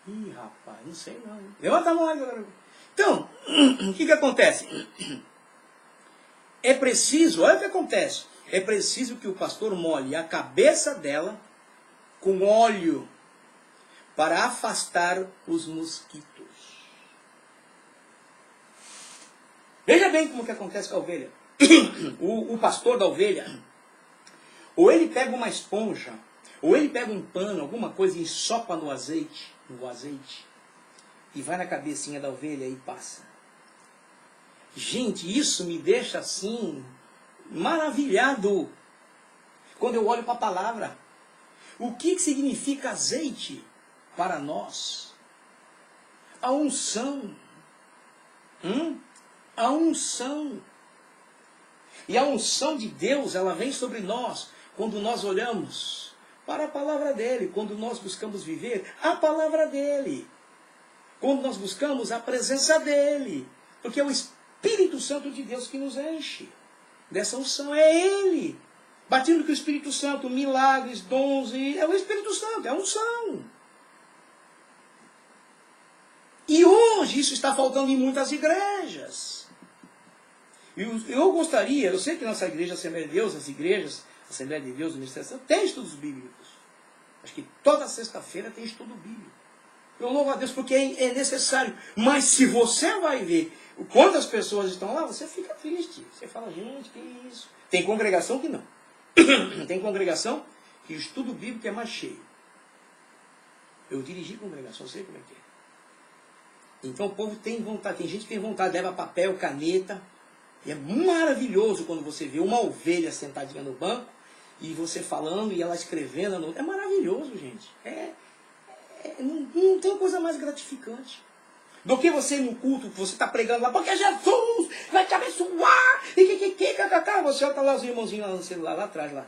Ih, rapaz, não sei não. Levanta a mão aí que eu quero ver. Então, o que acontece? É preciso, olha o que acontece. É preciso que o pastor molhe a cabeça dela com óleo para afastar os mosquitos. Veja bem como que acontece com a ovelha. O pastor da ovelha, ou ele pega uma esponja, ou ele pega um pano, alguma coisa e ensopa no azeite, e vai na cabecinha da ovelha e passa. Gente, isso me deixa assim, maravilhado, quando eu olho para a palavra. O que significa azeite para nós? A unção. A unção. E a unção de Deus, ela vem sobre nós quando nós olhamos para a palavra dele, quando nós buscamos viver a palavra dele, quando nós buscamos a presença dele, porque é o Espírito Santo de Deus que nos enche dessa unção, é ele. Batendo com o Espírito Santo, milagres, dons, é o Espírito Santo, é a unção. E hoje isso está faltando em muitas igrejas. Eu gostaria, eu sei que nossa igreja, Assembleia de Deus, as igrejas, Assembleia de Deus, Ministério, tem estudos bíblicos. Acho que toda sexta-feira tem estudo bíblico. Eu louvo a Deus porque é necessário. Mas se você vai ver quantas pessoas estão lá, você fica triste. Você fala, gente, que isso? Tem congregação que não. Tem congregação que o estudo bíblico é mais cheio. Eu dirigi congregação, eu sei como é que é. Então o povo tem vontade, tem gente que tem vontade, leva papel, caneta. E é maravilhoso quando você vê uma ovelha sentadinha no banco e você falando e ela escrevendo. É maravilhoso, gente. Não tem coisa mais gratificante do que você no culto, você está pregando lá, porque Jesus vai te abençoar, e você está lá, os irmãozinhos lá no celular, lá atrás, lá.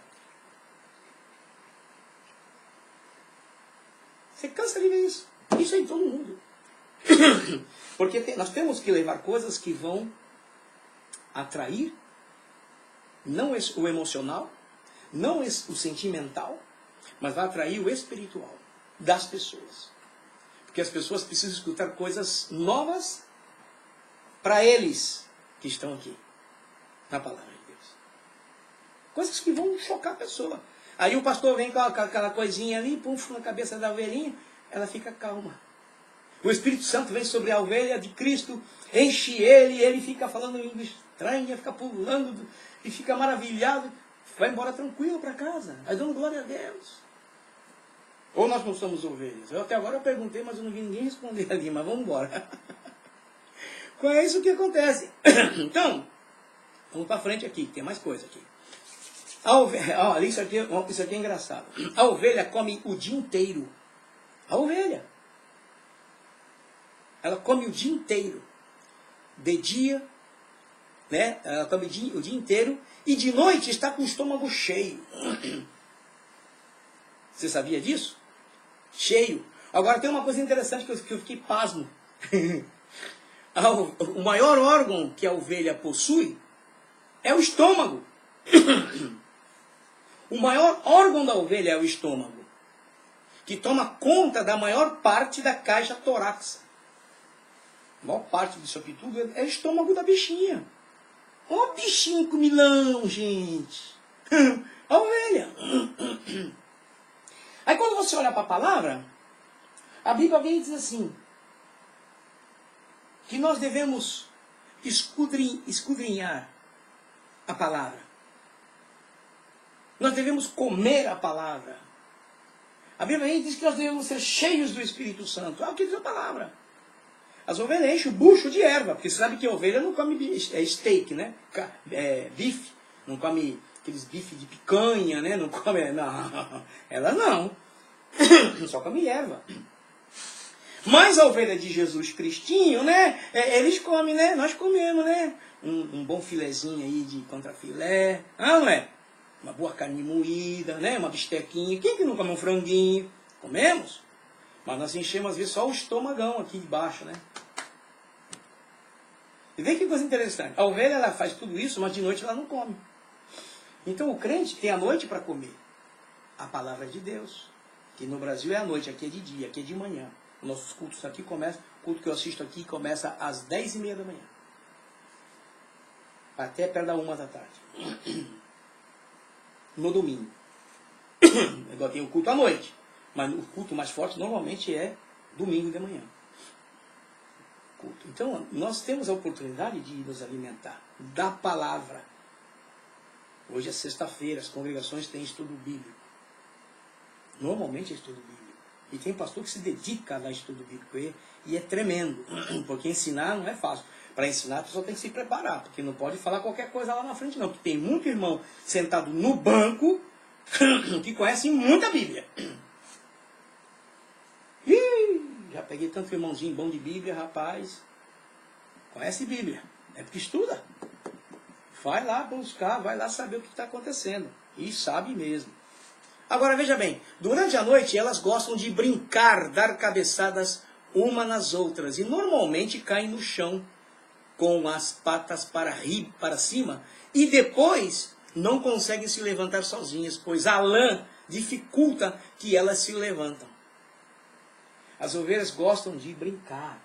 Você cansa de ver isso. Isso é em todo mundo. Porque nós temos que levar coisas que vão atrair, não o emocional, não o sentimental, mas vai atrair o espiritual das pessoas. Porque as pessoas precisam escutar coisas novas para eles que estão aqui, na palavra de Deus. Coisas que vão chocar a pessoa. Aí o pastor vem com aquela coisinha ali, pum, na cabeça da ovelhinha, ela fica calma. O Espírito Santo vem sobre a ovelha de Cristo, enche ele, e ele fica falando em língua estranha, fica pulando, e fica maravilhado, vai embora tranquilo para casa, vai dando glória a Deus. Ou nós não somos ovelhas? Até agora eu perguntei, mas eu não vi ninguém responder ali, mas vamos embora. É isso que acontece. Então, vamos para frente aqui, tem mais coisa aqui. A ovelha, isso aqui é engraçado. A ovelha come o dia inteiro. A ovelha. Ela come o dia inteiro. De dia, né? Ela come o dia inteiro. E de noite está com o estômago cheio. Você sabia disso? Cheio. Agora tem uma coisa interessante que eu fiquei pasmo. O maior órgão que a ovelha possui é o estômago. O maior órgão da ovelha é o estômago, que toma conta da maior parte da caixa torácica. A maior parte disso aqui tudo é o estômago da bichinha. Ó, bichinho comilão, gente. A ovelha. Aí quando você olha para a palavra, a Bíblia vem e diz assim, que nós devemos escudrinhar a palavra. Nós devemos comer a palavra. A Bíblia vem e diz que nós devemos ser cheios do Espírito Santo. É o que diz a palavra. As ovelhas enchem o bucho de erva, porque você sabe que a ovelha não come steak, né? Bife. Não come aqueles bifes de picanha, né? Não come... Não, ela não. Só come erva. Mas a ovelha de Jesus Cristinho, né? Eles comem, né? Nós comemos, né? Um bom filezinho aí de contrafilé. Ah, não é? Uma boa carne moída, né? Uma bistequinha. Quem que não come um franguinho? Comemos. Mas nós enchemos às vezes só o estômagão aqui de baixo, né? E vê que coisa interessante. A ovelha ela faz tudo isso, mas de noite ela não come. Então o crente tem a noite para comer. a palavra de Deus. Que no Brasil é à noite, aqui é de dia, aqui é de manhã. Nossos cultos aqui começam, o culto que eu assisto aqui começa às 10h30 da manhã. Até perto da 1 da tarde. No domingo. Agora tem o culto à noite. Mas o culto mais forte normalmente é domingo de manhã. Culto. Então, nós temos a oportunidade de nos alimentar da palavra. Hoje é sexta-feira, as congregações têm estudo bíblico. Normalmente é estudo bíblico. E tem pastor que se dedica a dar estudo bíblico. E é tremendo. Porque ensinar não é fácil. Para ensinar, a pessoa tem que se preparar. Porque não pode falar qualquer coisa lá na frente, não. Porque tem muito irmão sentado no banco que conhece muita Bíblia. Já peguei tanto irmãozinho bom de Bíblia, rapaz. Conhece Bíblia. É porque estuda. Vai lá buscar, vai lá saber o que está acontecendo. E sabe mesmo. Agora veja bem, durante a noite elas gostam de brincar, dar cabeçadas uma nas outras. E normalmente caem no chão com as patas para cima. E depois não conseguem se levantar sozinhas, pois a lã dificulta que elas se levantam. As ovelhas gostam de brincar.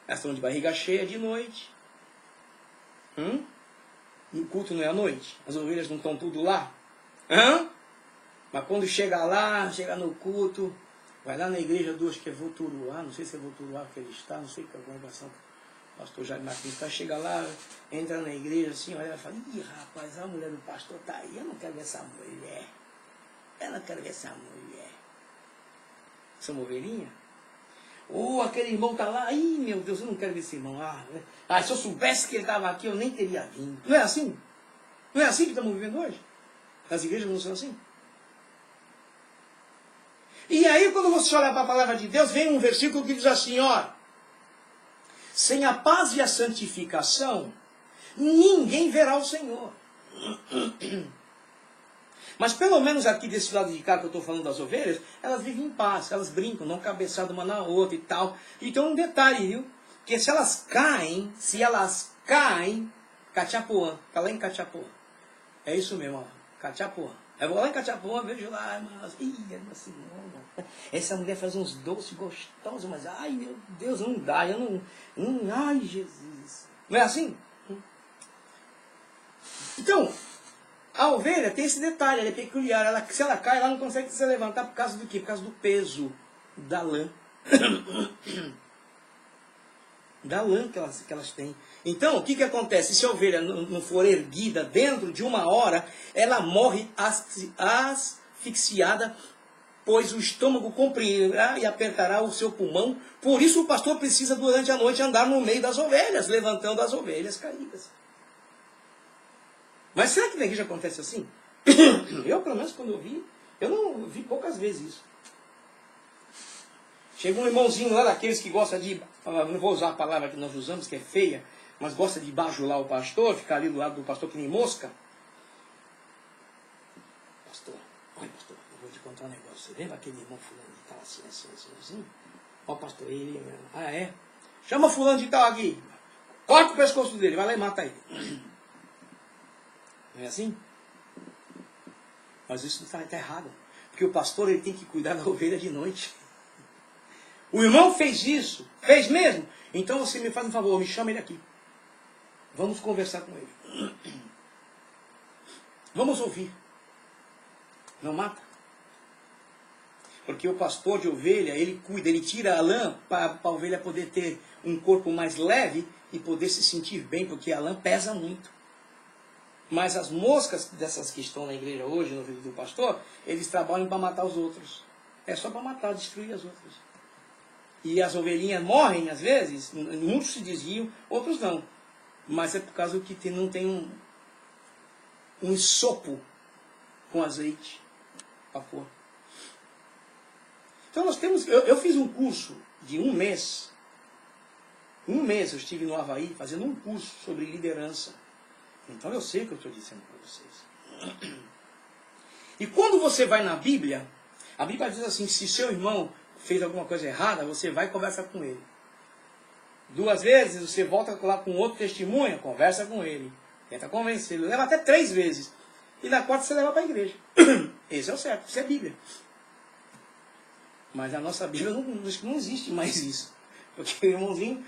Elas estão de barriga cheia de noite. O culto não é à noite? As ovelhas não estão tudo lá? Mas quando chega lá, chega no culto, vai lá na igreja do, acho que é Voturuá, não sei se é Voturuá que ele está, não sei que é a congregação, o pastor Jair Martins está, chega lá, entra na igreja assim, olha e fala, ih rapaz, a mulher do pastor está aí, eu não quero ver essa mulher. Eu não quero ver essa mulher. Essa ovelhinha? Ou aquele irmão está lá, ih meu Deus, eu não quero ver esse irmão. Se eu soubesse que ele estava aqui, eu nem teria vindo. Não é assim? Não é assim que estamos vivendo hoje? As igrejas não são assim? E aí, quando você olha para a palavra de Deus, vem um versículo que diz assim, ó, sem a paz e a santificação, ninguém verá o Senhor. Mas pelo menos aqui desse lado de cá que eu estou falando das ovelhas, elas vivem em paz, elas brincam, não cabeçada uma na outra e tal. Então um detalhe, viu? Que se elas caem, Cachapuã, está lá em Cachapuã. É isso mesmo, ó, Cachapuã. Eu vou lá em Cachapuã, vejo lá, irmã Simona, essa mulher faz uns doces gostosos, mas ai meu Deus, não dá, ai Jesus. Não é assim? Então, a ovelha tem esse detalhe, ela é peculiar. Se ela cai, ela não consegue se levantar por causa do quê? Por causa do peso da lã. Da lã que elas têm. Então, o que acontece? Se a ovelha não for erguida dentro de 1 hora, ela morre asfixiada, pois o estômago comprirá e apertará o seu pulmão. Por isso o pastor precisa, durante a noite, andar no meio das ovelhas, levantando as ovelhas caídas. Mas será que na igreja acontece assim? Eu, pelo menos, quando eu vi, eu não vi poucas vezes isso. Chega um irmãozinho lá daqueles que gosta de, não vou usar a palavra que nós usamos, que é feia, mas gosta de bajular o pastor, ficar ali do lado do pastor que nem mosca. Pastor, olha pastor, eu vou te contar um negócio. Você lembra aquele irmão fulano de tal assim? Ó pastor, ele mesmo. Ah, é? Chama fulano de tal aqui. Corta o pescoço dele, vai lá e mata ele. Não é assim? Mas isso está errado. Porque o pastor ele tem que cuidar da ovelha de noite. O irmão fez isso. Fez mesmo. Então você me faz um favor, me chama ele aqui. Vamos conversar com ele. Vamos ouvir. Não mata. Porque o pastor de ovelha, ele cuida, ele tira a lã para a ovelha poder ter um corpo mais leve e poder se sentir bem, porque a lã pesa muito. Mas as moscas dessas que estão na igreja hoje, no vídeo do pastor, eles trabalham para matar os outros. É só para matar, destruir as outras. E as ovelhinhas morrem, às vezes, muitos se desviam, outros não. Mas é por causa que não tem um ensopo com azeite para pôr. Então nós temos... Eu fiz um curso de 1 mês. 1 mês eu estive no Havaí fazendo um curso sobre liderança. Então eu sei o que eu estou dizendo para vocês. E quando você vai na Bíblia, a Bíblia diz assim, se seu irmão fez alguma coisa errada, você vai e conversa com ele. 2 vezes, você volta lá com outro testemunho, conversa com ele. Tenta convencê-lo. Leva até 3 vezes. e na quarta você leva para a igreja. Esse é o certo, isso é Bíblia. Mas a nossa Bíblia não existe mais isso. Porque o irmãozinho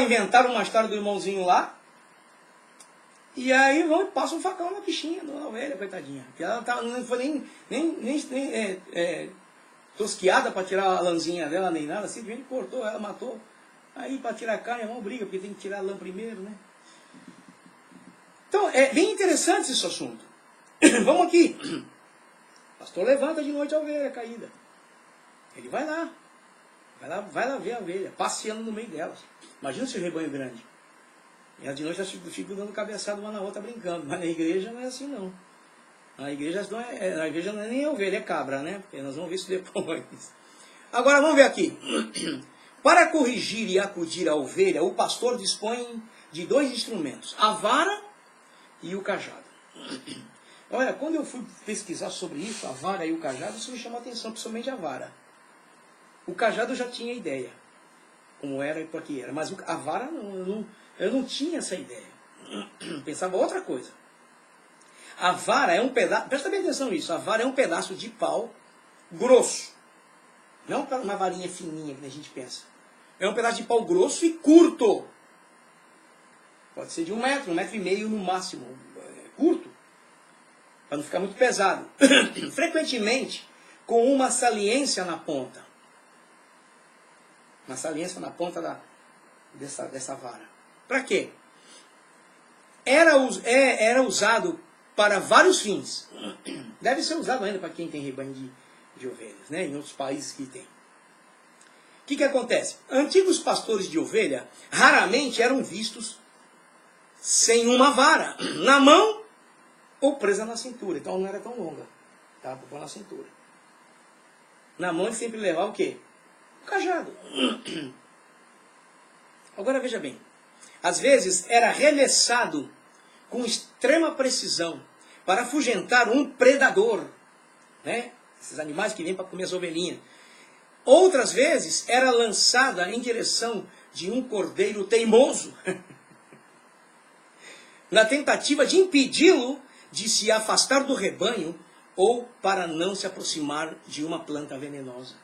inventaram uma história do irmãozinho lá, e aí vão e passam um facão na bichinha, dona ovelha, coitadinha. E ela não foi nem tosquiada para tirar a lãzinha dela, nem nada, simplesmente cortou ela, matou. Aí para tirar a carne, irmão, briga, porque tem que tirar a lã primeiro, né? Então, é bem interessante esse assunto. Vamos aqui. O pastor levanta de noite a ovelha caída. Ele vai lá ver a ovelha, passeando no meio delas. Imagina esse rebanho grande. E ela de noite elas ficam dando cabeçada uma na outra, brincando. Mas na igreja não é assim, não. Na igreja não é nem ovelha, é cabra, né? Porque nós vamos ver isso depois. Agora vamos ver aqui. Para corrigir e acudir a ovelha, o pastor dispõe de 2 instrumentos: a vara e o cajado. Olha, quando eu fui pesquisar sobre isso, a vara e o cajado, isso me chamou a atenção, principalmente a vara. O cajado eu já tinha ideia, como era e para que era, mas a vara eu não tinha essa ideia. Pensava outra coisa. A vara é um pedaço, presta bem atenção nisso, a vara é um pedaço de pau grosso. Não uma varinha fininha que a gente pensa. É um pedaço de pau grosso e curto. Pode ser de 1 metro, 1,5 metro no máximo. Curto. Para não ficar muito pesado. Frequentemente com uma saliência na ponta. Uma saliência na ponta dessa vara. Para quê? Era usado para vários fins. Deve ser usado ainda para quem tem rebanho de ovelhas, né? Em outros países que tem. O que acontece? Antigos pastores de ovelha raramente eram vistos sem uma vara na mão ou presa na cintura. Então não era tão longa. Tá? Para pôr na cintura. Na mão ele sempre levava o quê? O cajado. Agora veja bem. Às vezes era arremessado com extrema precisão para afugentar um predador, né? Esses animais que vêm para comer as ovelhinhas. Outras vezes era lançada em direção de um cordeiro teimoso, na tentativa de impedi-lo de se afastar do rebanho ou para não se aproximar de uma planta venenosa.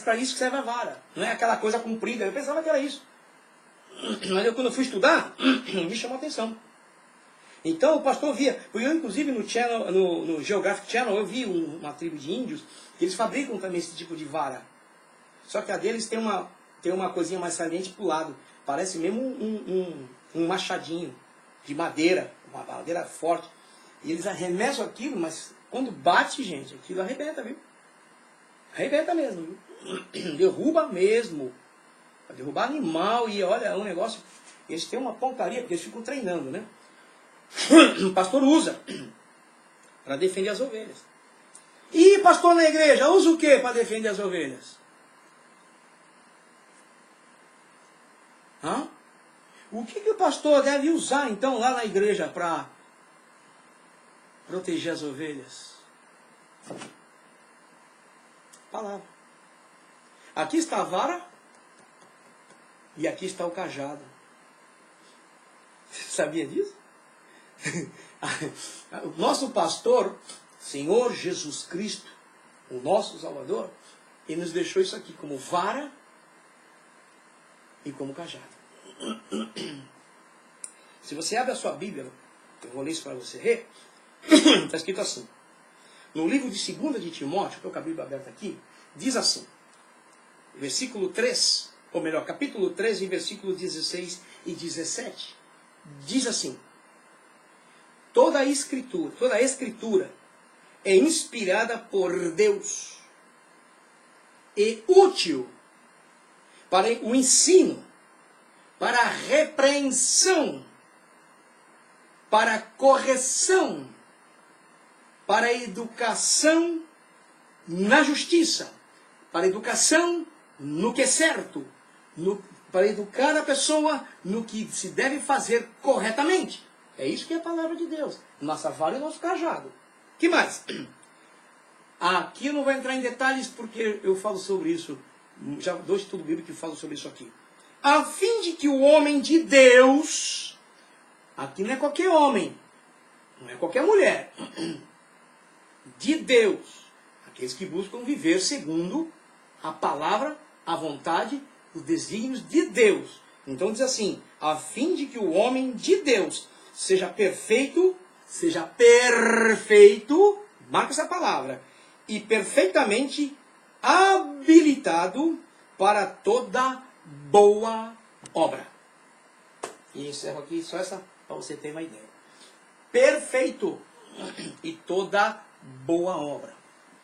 Para isso que serve a vara, não é aquela coisa comprida. Eu pensava que era isso. Mas quando eu fui estudar, me chamou a atenção. Então o pastor via, porque eu inclusive no Geographic Channel eu vi uma tribo de índios, que eles fabricam também esse tipo de vara. Só que a deles tem uma coisinha mais saliente pro lado. Parece mesmo um machadinho de madeira, uma madeira forte. E eles arremessam aquilo, mas quando bate, gente, aquilo arrebenta, viu? Arrebenta mesmo, viu? Derruba mesmo. Para derrubar animal, e olha, é um negócio. Eles têm uma pontaria, porque eles ficam treinando, né? O pastor usa para defender as ovelhas. E pastor na igreja, usa o que para defender as ovelhas? Hã? O que o pastor deve usar então lá na igreja para proteger as ovelhas? Palavra. Aqui está a vara e aqui está o cajado. Você sabia disso? O nosso pastor, Senhor Jesus Cristo, o nosso Salvador, ele nos deixou isso aqui como vara e como cajado. Se você abre a sua Bíblia, eu vou ler isso para você ver, está escrito assim. No livro de 2 de Timóteo, estou com a Bíblia aberta aqui, diz assim, versículo 3, ou melhor, capítulo 13, versículo 16 e 17, diz assim: toda a escritura é inspirada por Deus e útil para o ensino, para a repreensão, para a correção, para a educação na justiça, para a educação no que é certo, para educar a pessoa no que se deve fazer corretamente. É isso que é a palavra de Deus. Nossa vara e nosso cajado. Que mais? Aqui eu não vou entrar em detalhes porque eu falo sobre isso. Já dou estudo bíblico que falo sobre isso aqui. A fim de que o homem de Deus, aqui não é qualquer homem, Não é qualquer mulher. De Deus. Aqueles que buscam viver segundo a palavra, a vontade, os desígnios de Deus. Então diz assim, a fim de que o homem de Deus seja perfeito, marca essa palavra, e perfeitamente habilitado para toda boa obra. E encerro aqui só essa, para você ter uma ideia. Perfeito e toda boa obra.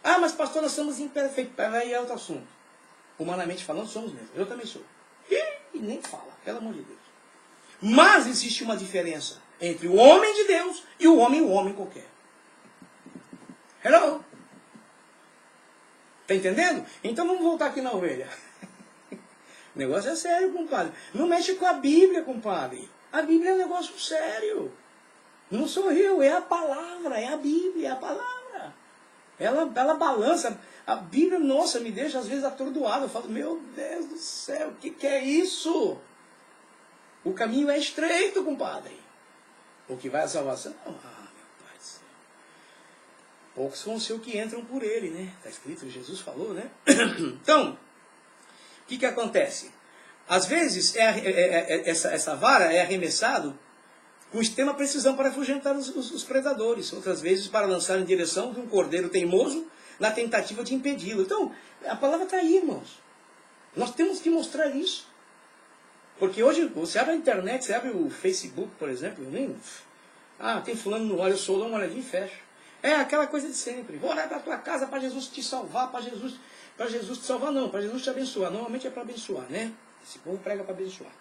Ah, mas pastor, nós somos imperfeitos. Aí é outro assunto. Humanamente falando, somos mesmo. Eu também sou. E nem fala, pelo amor de Deus. Mas existe uma diferença entre o homem de Deus e o homem qualquer. Hello? Tá entendendo? Então vamos voltar aqui na ovelha. O negócio é sério, compadre. Não mexe com a Bíblia, compadre. A Bíblia é um negócio sério. Não sou eu, é a palavra, é a Bíblia, é a palavra. Ela balança. A Bíblia, nossa, me deixa às vezes atordoado. Eu falo, meu Deus do céu, o que é isso? O caminho é estreito, compadre. O que vai à salvação? Meu Pai do céu. Poucos vão ser os que entram por ele, né? Está escrito, Jesus falou, né? Então, o que acontece? Às vezes, essa vara é arremessado com extrema precisão para afugentar os predadores. Outras vezes, para lançar em direção de um cordeiro teimoso na tentativa de impedi-lo. Então, a palavra está aí, irmãos. Nós temos que mostrar isso. Porque hoje, você abre a internet, você abre o Facebook, por exemplo, tem fulano no olho, eu sou, dá uma olhadinha e fecha. É aquela coisa de sempre. Vou orar para a tua casa para Jesus te salvar, para Jesus te salvar não, para Jesus te abençoar. Normalmente é para abençoar, né? Esse povo prega para abençoar.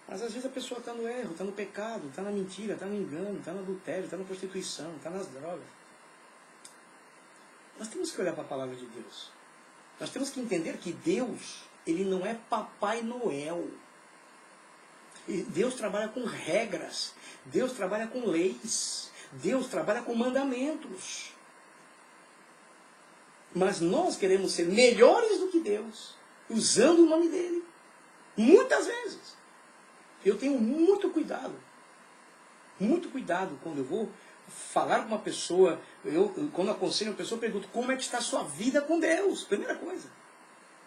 Mas às vezes a pessoa está no erro, está no pecado, está na mentira, está no engano, está no adultério, está na prostituição, está nas drogas. Nós temos que olhar para a palavra de Deus. Nós temos que entender que Deus, Ele não é Papai Noel. E Deus trabalha com regras. Deus trabalha com leis. Deus trabalha com mandamentos. Mas nós queremos ser melhores do que Deus, usando o nome dEle. Muitas vezes. Eu tenho muito cuidado quando eu vou falar com uma pessoa, quando aconselho uma pessoa, eu pergunto, como é que está a sua vida com Deus? Primeira coisa.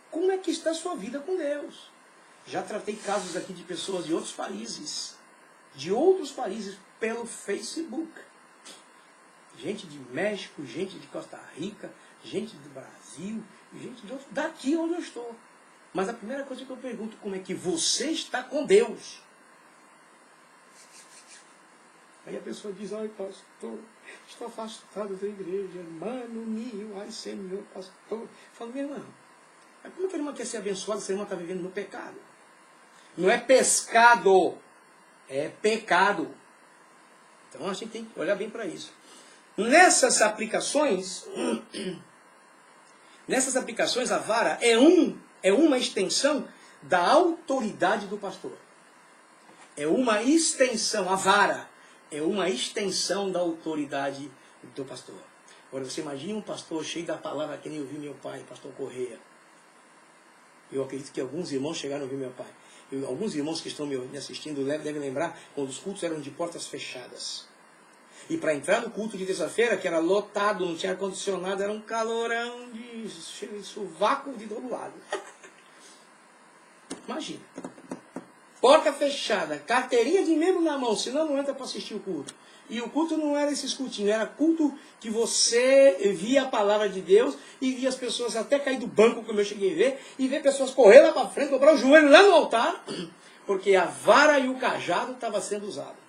Como é que está a sua vida com Deus? Já tratei casos aqui de pessoas de outros países, pelo Facebook. Gente de México, gente de Costa Rica, gente do Brasil, gente de outro, daqui onde eu estou. Mas a primeira coisa que eu pergunto, como é que você está com Deus? Aí a pessoa diz, ai pastor, estou afastado da igreja, mano meu, ai Senhor, pastor. Eu falo, minha irmã, mas como que a irmã quer ser abençoada se a irmã está vivendo no pecado? Não é pescado, é pecado. Então a gente tem que olhar bem para isso. Nessas aplicações, a vara é uma extensão da autoridade do pastor. É uma extensão, a vara é uma extensão da autoridade do pastor. Agora você imagina um pastor cheio da palavra, que nem eu vi meu pai, pastor Correia. Eu acredito que alguns irmãos chegaram a ouvir meu pai. Alguns irmãos que estão me assistindo devem lembrar quando os cultos eram de portas fechadas. E para entrar no culto de terça-feira, que era lotado, não tinha ar-condicionado, era um calorão de sovaco de todo lado. Imagina. Porta fechada, carteirinha de membro na mão, senão não entra para assistir o culto. E o culto não era esses cultinhos, era culto que você via a palavra de Deus e via as pessoas até cair do banco, como eu cheguei a ver, e ver pessoas correr lá para frente, dobrar o joelho lá no altar, porque a vara e o cajado estavam sendo usados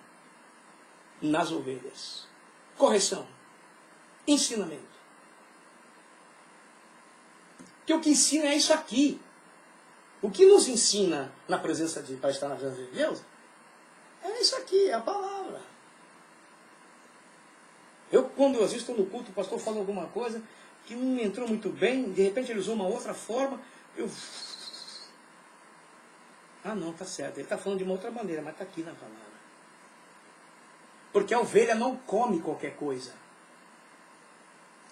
nas ovelhas. Correção. Ensinamento. Porque o que ensina é isso aqui. O que nos ensina para estar na presença de Deus é isso aqui, é a palavra. Quando eu assisto no culto, o pastor fala alguma coisa que não me entrou muito bem, de repente ele usou uma outra forma, não, tá certo, ele está falando de uma outra maneira, mas está aqui na palavra. Porque a ovelha não come qualquer coisa.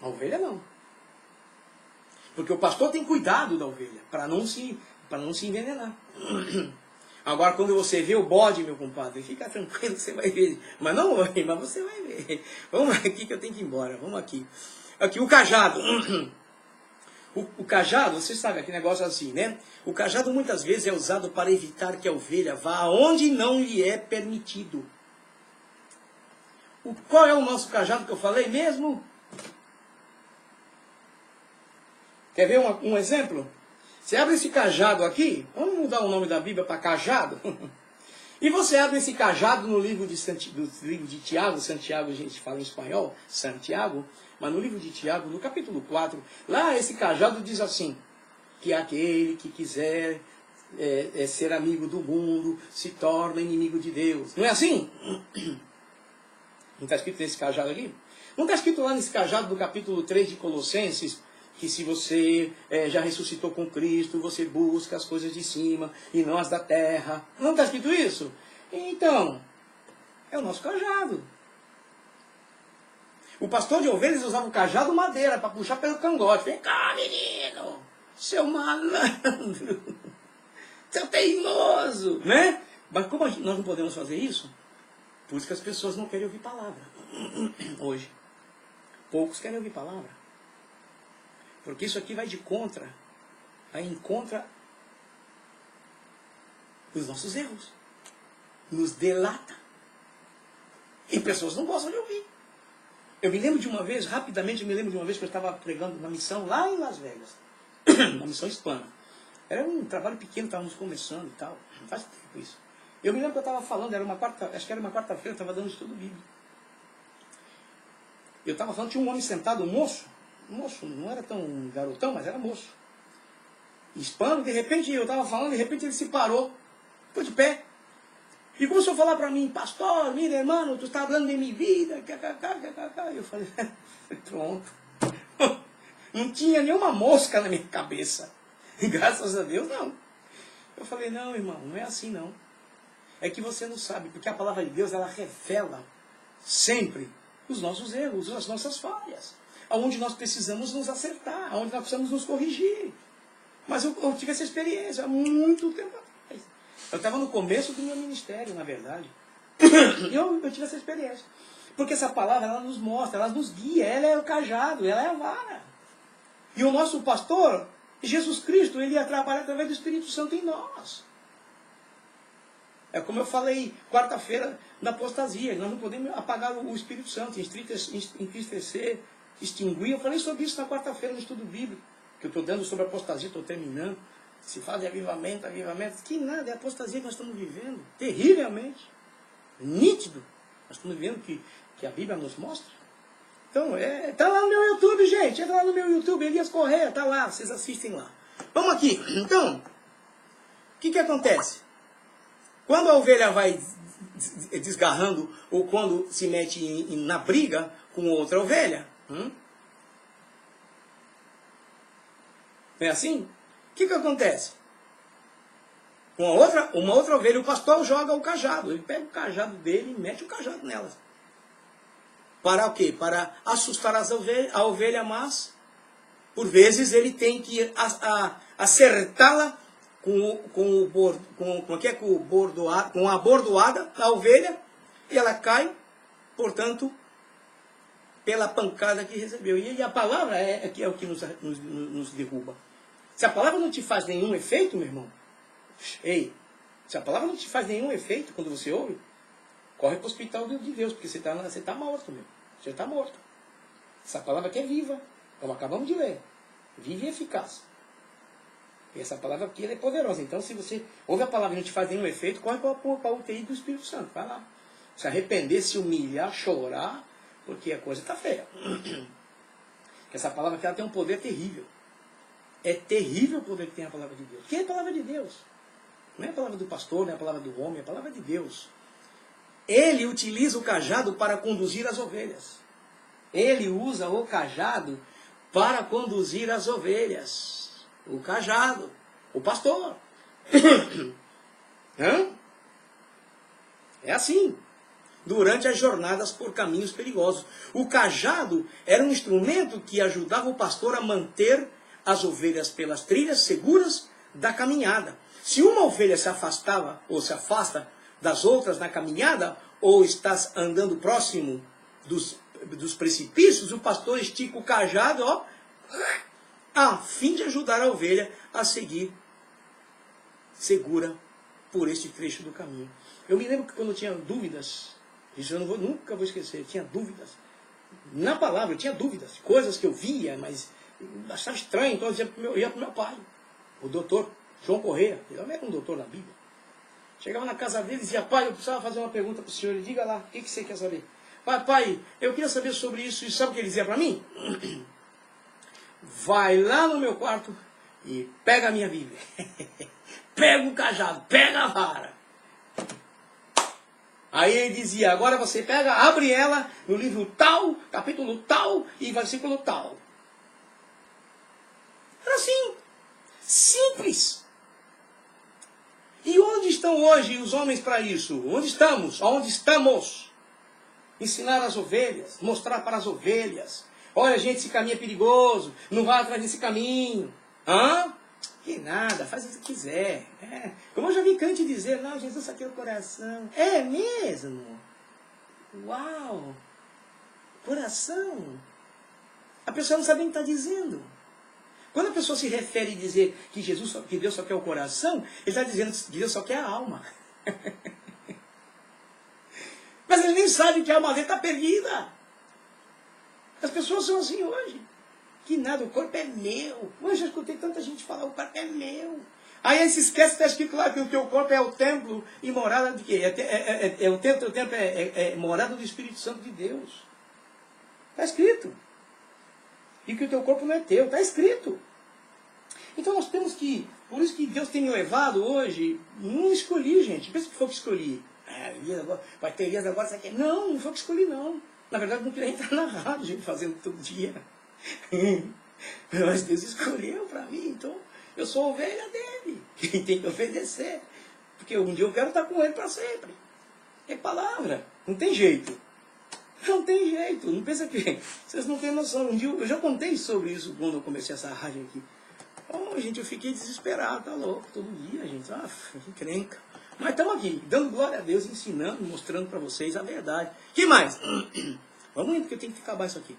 A ovelha não. Porque o pastor tem cuidado da ovelha, para não se envenenar. Agora, quando você vê o bode, meu compadre, fica tranquilo que você vai ver. Mas não hoje, mas você vai ver. Vamos aqui que eu tenho que ir embora. Vamos aqui. Aqui, o cajado. O cajado, você sabe, aquele negócio assim, né? O cajado muitas vezes é usado para evitar que a ovelha vá aonde não lhe é permitido. Qual é o nosso cajado que eu falei mesmo? Quer ver um exemplo? Você abre esse cajado aqui, vamos mudar o nome da Bíblia para cajado. E você abre esse cajado no livro de Tiago, Santiago a gente fala em espanhol, Santiago, mas no livro de Tiago, no capítulo 4, lá esse cajado diz assim, que aquele que quiser ser amigo do mundo se torna inimigo de Deus. Não é assim? Não está escrito nesse cajado aqui? Não está escrito lá nesse cajado do capítulo 3 de Colossenses, que se você já ressuscitou com Cristo, você busca as coisas de cima e não as da terra. Não está escrito isso? Então, é o nosso cajado. O pastor de ovelhas usava o cajado madeira para puxar pelo cangote. Vem cá, menino, seu malandro, seu teimoso, né? Mas como nós não podemos fazer isso? Por isso que as pessoas não querem ouvir palavra hoje. Poucos querem ouvir palavra. Porque isso aqui vai de contra, vai em contra dos nossos erros. Nos delata. E pessoas não gostam de ouvir. Eu me lembro de uma vez, rapidamente, que eu estava pregando na missão lá em Las Vegas. Na missão hispana. Era um trabalho pequeno, estávamos começando e tal. Faz tempo isso. Eu me lembro que eu estava falando, acho que era uma quarta-feira, eu estava dando estudo bíblico. Eu estava falando, tinha um homem sentado, um moço, não era tão garotão, mas era moço. Hispano, de repente, eu estava falando, de repente ele se parou, ficou de pé. E começou a falar para mim, pastor, mira, irmão, tu está falando de minha vida, eu falei, pronto. Não tinha nenhuma mosca na minha cabeça. Graças a Deus, não. Eu falei, não, irmão, não é assim, não. É que você não sabe, porque a palavra de Deus, ela revela sempre os nossos erros, as nossas falhas. Aonde nós precisamos nos acertar, aonde nós precisamos nos corrigir. Mas eu tive essa experiência há muito tempo atrás. Eu estava no começo do meu ministério, na verdade. E eu tive essa experiência. Porque essa palavra, ela nos mostra, ela nos guia, ela é o cajado, ela é a vara. E o nosso pastor, Jesus Cristo, ele trabalha através do Espírito Santo em nós. É como eu falei quarta-feira na apostasia, nós não podemos apagar o Espírito Santo, entristecer, extinguir. Eu falei sobre isso na quarta-feira no estudo bíblico, que eu estou dando sobre apostasia, estou terminando. Se fala de avivamento, que nada, é a apostasia que nós estamos vivendo, terrivelmente, nítido. Nós estamos vivendo que a Bíblia nos mostra. Então, tá lá no meu YouTube, gente, entra lá no meu YouTube, Elias Correia, tá lá, vocês assistem lá. Vamos aqui, então, o que acontece? Quando a ovelha vai desgarrando, ou quando se mete na briga com outra ovelha, não é assim? O que acontece? Uma outra ovelha, o pastor joga o cajado, ele pega o cajado dele e mete o cajado nelas. Para o quê? Para assustar a ovelha, mas, por vezes, ele tem que acertá-la com a bordoada da ovelha, e ela cai, portanto, pela pancada que recebeu. E a palavra é o que nos derruba. Se a palavra não te faz nenhum efeito, meu irmão, se a palavra não te faz nenhum efeito quando você ouve, corre para o hospital de Deus, porque você está morto, meu. Você está morto. Essa palavra aqui é viva, como acabamos de ler. Viva e eficaz. E essa palavra aqui ela é poderosa. Então, se você ouve a palavra e não te faz nenhum efeito, corre para a UTI do Espírito Santo. Vai lá. Se arrepender, se humilhar, chorar, porque a coisa está feia. Essa palavra aqui ela tem um poder terrível. É terrível o poder que tem a palavra de Deus. Que é a palavra de Deus. Não é a palavra do pastor, não é a palavra do homem, é a palavra de Deus. Ele utiliza o cajado para conduzir as ovelhas. Ele usa o cajado para conduzir as ovelhas. O cajado. O pastor. É assim. Durante as jornadas por caminhos perigosos. O cajado era um instrumento que ajudava o pastor a manter as ovelhas pelas trilhas seguras da caminhada. Se uma ovelha se afastava ou se afasta das outras na caminhada, ou está andando próximo dos precipícios, o pastor estica o cajado, ó, a fim de ajudar a ovelha a seguir segura por este trecho do caminho. Eu me lembro que quando eu tinha dúvidas, isso eu nunca vou esquecer, eu tinha dúvidas. Na palavra, eu tinha dúvidas, coisas que eu via, mas achava estranho, então eu ia para o meu pai, o doutor João Correia, ele era um doutor na Bíblia. Chegava na casa dele e dizia: pai, eu precisava fazer uma pergunta para o senhor, diga lá, o que você quer saber? Pai, eu queria saber sobre isso, e sabe o que ele dizia para mim? Vai lá no meu quarto e pega a minha Bíblia. Pega o cajado, pega a vara. Aí ele dizia: agora você pega, abre ela no livro tal, capítulo tal e versículo tal. Era assim, simples. E onde estão hoje os homens para isso? Onde estamos? Aonde estamos? Ensinar as ovelhas, mostrar para as ovelhas. Olha, gente, esse caminho é perigoso, não vá atrás desse caminho. Hã? Que nada, faz o que quiser. Como eu já vi crente dizer: não, Jesus aqui é o coração. É mesmo? Uau! Coração? A pessoa não sabe o que está dizendo. Quando a pessoa se refere a dizer que Deus só quer o coração, ele está dizendo que Deus só quer a alma. Mas ele nem sabe que a alma dele está perdida. As pessoas são assim hoje. Que nada, o corpo é meu. Eu já escutei tanta gente falar: o corpo é meu. Aí se esquece que está escrito lá que o teu corpo é o templo e morada de quê? O templo é morada do Espírito Santo de Deus. Está escrito. E que o teu corpo não é teu. Está escrito. Então nós temos que... Por isso que Deus tem me levado hoje. Não escolhi, gente. Pensa que foi que escolhi. Vai ter Elias agora, isso aqui. Não foi que escolhi, não. Na verdade, não queria entrar na rádio, gente, fazendo todo dia. Mas Deus escolheu para mim. Então, eu sou ovelha dele. Quem tem que obedecer. Porque um dia eu quero estar com ele para sempre. É palavra. Não tem jeito. Não tem jeito. Não pensa que... Vocês não têm noção. Um dia eu já contei sobre isso quando eu comecei essa rádio aqui. Oh, gente, eu fiquei desesperado. Tá louco. Todo dia, gente. Que encrenca. Mas estamos aqui, dando glória a Deus, ensinando, mostrando para vocês a verdade. Que mais? Vamos indo, porque eu tenho que acabar isso aqui.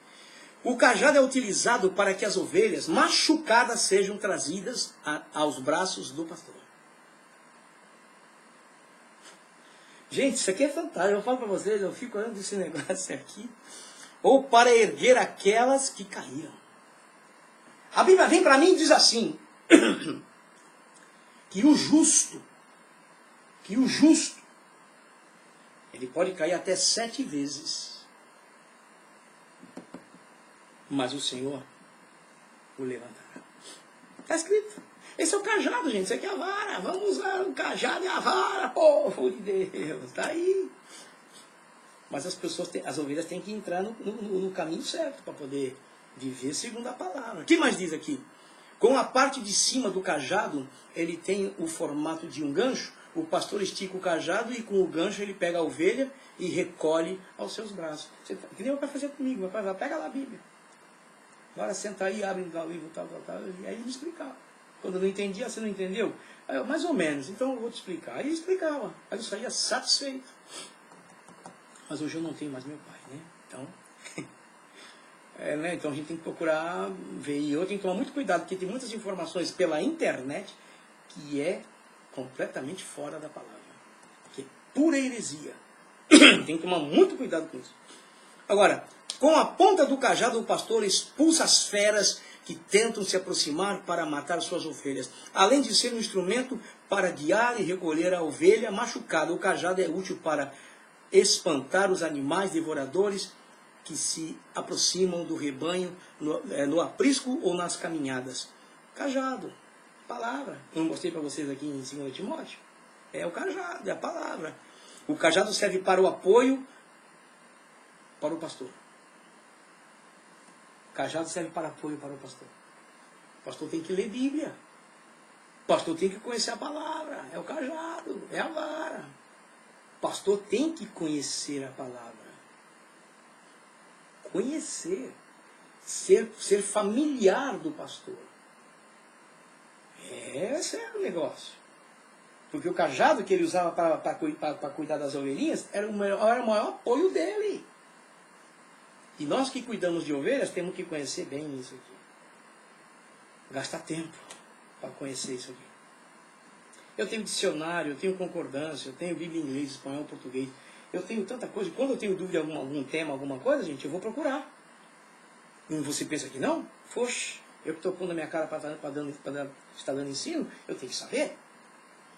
O cajado é utilizado para que as ovelhas machucadas sejam trazidas aos braços do pastor. Gente, isso aqui é fantástico. Eu falo para vocês, eu fico olhando esse negócio aqui. Ou para erguer aquelas que caíram. A Bíblia vem para mim e diz assim, que o justo, ele pode cair até 7 vezes. Mas o Senhor o levantará. Está escrito. Esse é o cajado, gente. Isso aqui é a vara. Vamos usar o cajado e a vara, povo de Deus. Está aí. Mas as ovelhas têm que entrar no caminho certo para poder viver segundo a palavra. O que mais diz aqui? Com a parte de cima do cajado, ele tem o formato de um gancho. O pastor estica o cajado e com o gancho ele pega a ovelha e recolhe aos seus braços. Que nem o pai fazer comigo. Meu pai vai: pega lá a Bíblia. Agora senta aí, abre o livro, tal. E aí ele me explicava. Quando eu não entendia: você não entendeu? Aí eu: mais ou menos, então eu vou te explicar. Aí ele explicava. Aí eu saía satisfeito. Mas hoje eu não tenho mais meu pai, né? Então... Então a gente tem que procurar ver. E eu tenho que tomar muito cuidado, porque tem muitas informações pela internet que é completamente fora da palavra. Que é pura heresia. Tem que tomar muito cuidado com isso. Agora, com a ponta do cajado o pastor expulsa as feras que tentam se aproximar para matar suas ovelhas. Além de ser um instrumento para guiar e recolher a ovelha machucada, o cajado é útil para espantar os animais devoradores que se aproximam do rebanho no aprisco ou nas caminhadas. Cajado, palavra. Eu mostrei para vocês aqui em 2 Timóteo. É o cajado, é a palavra. O cajado serve para o apoio para o pastor. O cajado serve para apoio para o pastor. O pastor tem que ler Bíblia. O pastor tem que conhecer a palavra. É o cajado, é a vara. O pastor tem que conhecer a palavra. Conhecer, ser familiar do pastor. Esse era o negócio. Porque o cajado que ele usava para cuidar das ovelhinhas era o maior apoio dele. E nós que cuidamos de ovelhas temos que conhecer bem isso aqui. Gastar tempo para conhecer isso aqui. Eu tenho dicionário, eu tenho concordância, eu tenho Bíblia em inglês, espanhol, português. Eu tenho tanta coisa. Quando eu tenho dúvida de algum tema, alguma coisa, gente, eu vou procurar. E você pensa que não? Foxe, eu que estou pondo a minha cara para estar dando ensino, eu tenho que saber.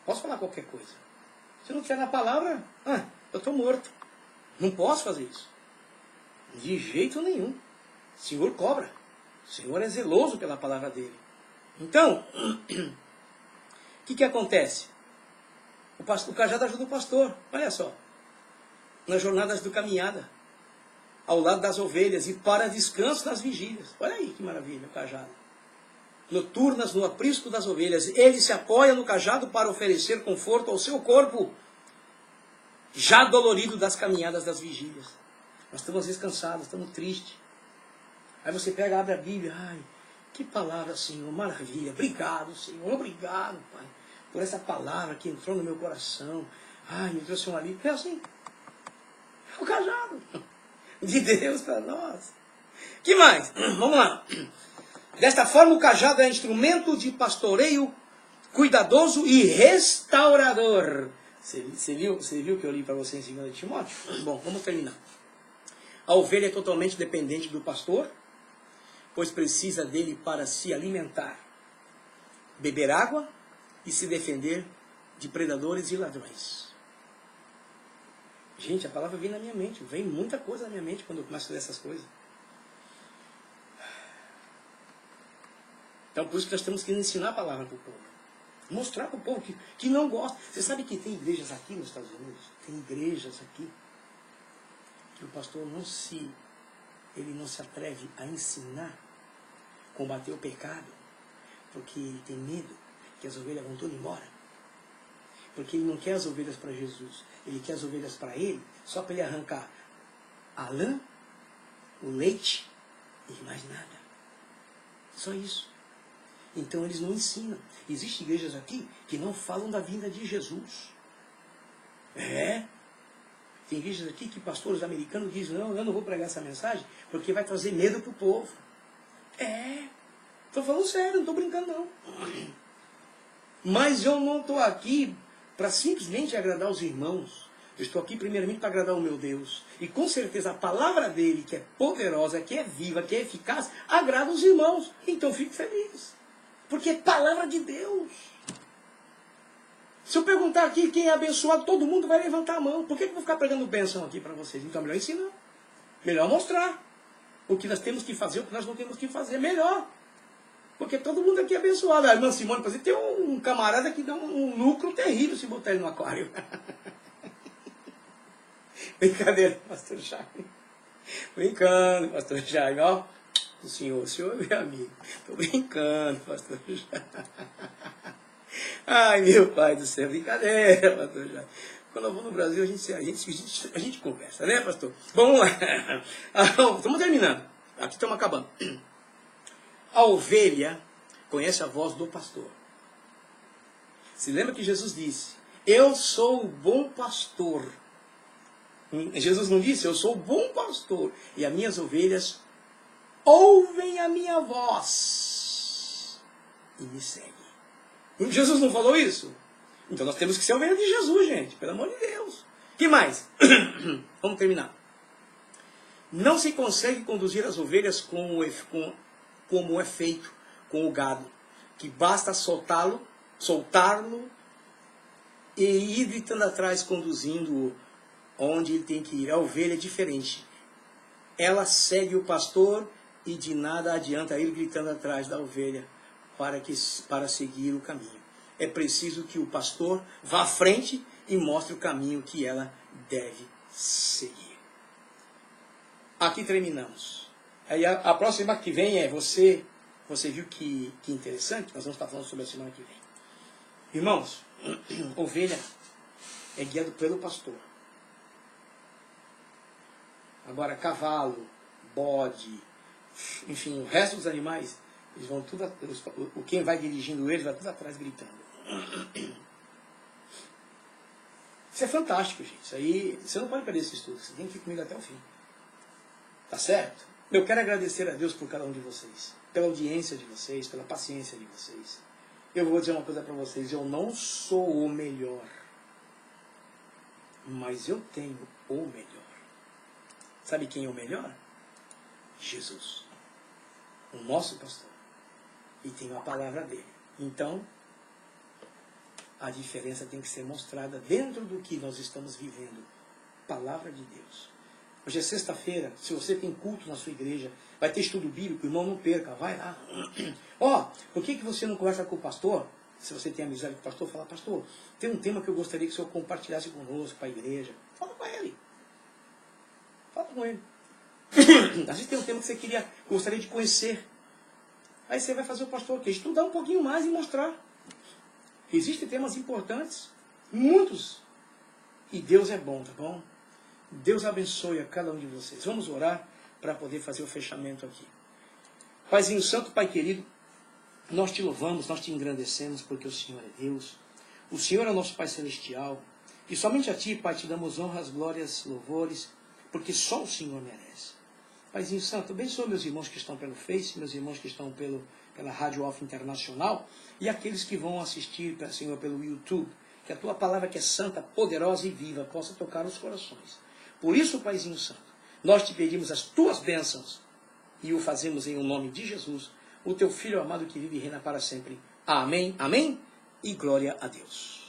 Posso falar qualquer coisa. Se não tiver na palavra, eu estou morto. Não posso fazer isso. De jeito nenhum. O Senhor cobra. O Senhor é zeloso pela palavra dele. Então, o que acontece? O cajado ajuda o pastor. Olha só. Nas jornadas do caminhada. Ao lado das ovelhas e para descanso nas vigílias. Olha aí que maravilha o cajado. Noturnas no aprisco das ovelhas. Ele se apoia no cajado para oferecer conforto ao seu corpo, já dolorido das caminhadas das vigílias. Nós estamos às vezes cansados, estamos tristes. Aí você pega, abre a Bíblia. Ai, que palavra, Senhor, maravilha. Obrigado, Senhor, obrigado, Pai, por essa palavra que entrou no meu coração. Ai, me trouxe um alívio. É assim. É o cajado de Deus para nós. Que mais? Vamos lá. Desta forma, o cajado é instrumento de pastoreio cuidadoso e restaurador. Você viu que eu li para você em 2 Timóteo? Bom, vamos terminar. A ovelha é totalmente dependente do pastor, pois precisa dele para se alimentar, beber água e se defender de predadores e ladrões. Gente, a palavra vem na minha mente, vem muita coisa na minha mente quando eu começo a ler essas coisas. Então, por isso que nós temos que ensinar a palavra para o povo. Mostrar para o povo que não gosta. Você sabe que tem igrejas aqui nos Estados Unidos? Tem igrejas aqui que o pastor ele não se atreve a ensinar, combater o pecado, porque ele tem medo que as ovelhas vão tudo embora. Porque ele não quer as ovelhas para Jesus. Ele quer as ovelhas para ele, só para ele arrancar a lã, o leite e mais nada. Só isso. Então eles não ensinam. Existem igrejas aqui que não falam da vinda de Jesus. Tem igrejas aqui que pastores americanos dizem, não, eu não vou pregar essa mensagem porque vai trazer medo para o povo. Estou falando sério, não estou brincando não. Mas eu não estou aqui para simplesmente agradar os irmãos. Eu estou aqui primeiramente para agradar o meu Deus. E com certeza a palavra dele, que é poderosa, que é viva, que é eficaz, agrada os irmãos. Então eu fico feliz. Porque é palavra de Deus. Se eu perguntar aqui quem é abençoado, todo mundo vai levantar a mão. Por que eu vou ficar pregando bênção aqui para vocês? Então é melhor ensinar. Melhor mostrar. O que nós temos que fazer, o que nós não temos que fazer. Melhor. Porque todo mundo aqui é abençoado. A irmã Simone, por exemplo, tem um camarada que dá um lucro terrível se botar ele no aquário. Brincadeira, pastor Jaime. Brincando, pastor Jaime. Ó, o senhor é meu amigo. Estou brincando, pastor Jaime. Ai, meu pai do céu, brincadeira, pastor Jaime. Quando eu vou no Brasil, a gente conversa, né, pastor? Vamos lá. Estamos terminando. Aqui estamos acabando. A ovelha conhece a voz do pastor. Se lembra que Jesus disse, eu sou o bom pastor. Jesus não disse, eu sou o bom pastor. E as minhas ovelhas ouvem a minha voz e me seguem. Jesus não falou isso? Então nós temos que ser ovelha de Jesus, gente. Pelo amor de Deus. O que mais? Vamos terminar. Não se consegue conduzir as ovelhas como é feito com o gado. Que basta soltá-lo e ir gritando atrás, conduzindo-o onde ele tem que ir. A ovelha é diferente. Ela segue o pastor e de nada adianta ir gritando atrás da ovelha para seguir o caminho. É preciso que o pastor vá à frente e mostre o caminho que ela deve seguir. Aqui terminamos. Aí a próxima que vem é você viu que interessante? Nós vamos estar falando sobre a semana que vem. Irmãos, ovelha é guiado pelo pastor. Agora, cavalo, bode, enfim, o resto dos animais Eles vão tudo, quem vai dirigindo eles vai tudo atrás gritando. Isso é fantástico, gente. Isso aí, você não pode perder esse estudo. Você tem que ir comigo até o fim. Tá certo? Eu quero agradecer a Deus por cada um de vocês. Pela audiência de vocês, pela paciência de vocês. Eu vou dizer uma coisa para vocês. Eu não sou o melhor. Mas eu tenho o melhor. Sabe quem é o melhor? Jesus. O nosso pastor. E tenho a palavra dele. Então, a diferença tem que ser mostrada dentro do que nós estamos vivendo. Palavra de Deus. Hoje é sexta-feira, se você tem culto na sua igreja, vai ter estudo bíblico, irmão, não perca, vai lá. Ó, por que você não conversa com o pastor? Se você tem amizade com o pastor, fala, pastor, tem um tema que eu gostaria que o senhor compartilhasse conosco, com a igreja. Fala com ele. Fala com ele. Às vezes tem um tema que você gostaria de conhecer. Aí você vai fazer o pastor o quê? Estudar um pouquinho mais e mostrar. Existem temas importantes, muitos. E Deus é bom, tá bom? Deus abençoe a cada um de vocês. Vamos orar para poder fazer o fechamento aqui. Paizinho Santo, Pai querido, nós te louvamos, nós te engrandecemos, porque o Senhor é Deus. O Senhor é o nosso Pai Celestial. E somente a Ti, Pai, te damos honras, glórias, louvores, porque só o Senhor merece. Paizinho Santo, abençoa meus irmãos que estão pelo Face, meus irmãos que estão pela Rádio Off Internacional e aqueles que vão assistir, Senhor, pelo YouTube. Que a Tua palavra, que é santa, poderosa e viva, possa tocar os corações. Por isso, Paizinho Santo, nós te pedimos as Tuas bênçãos e o fazemos em nome de Jesus, o Teu Filho amado que vive e reina para sempre. Amém, amém e glória a Deus.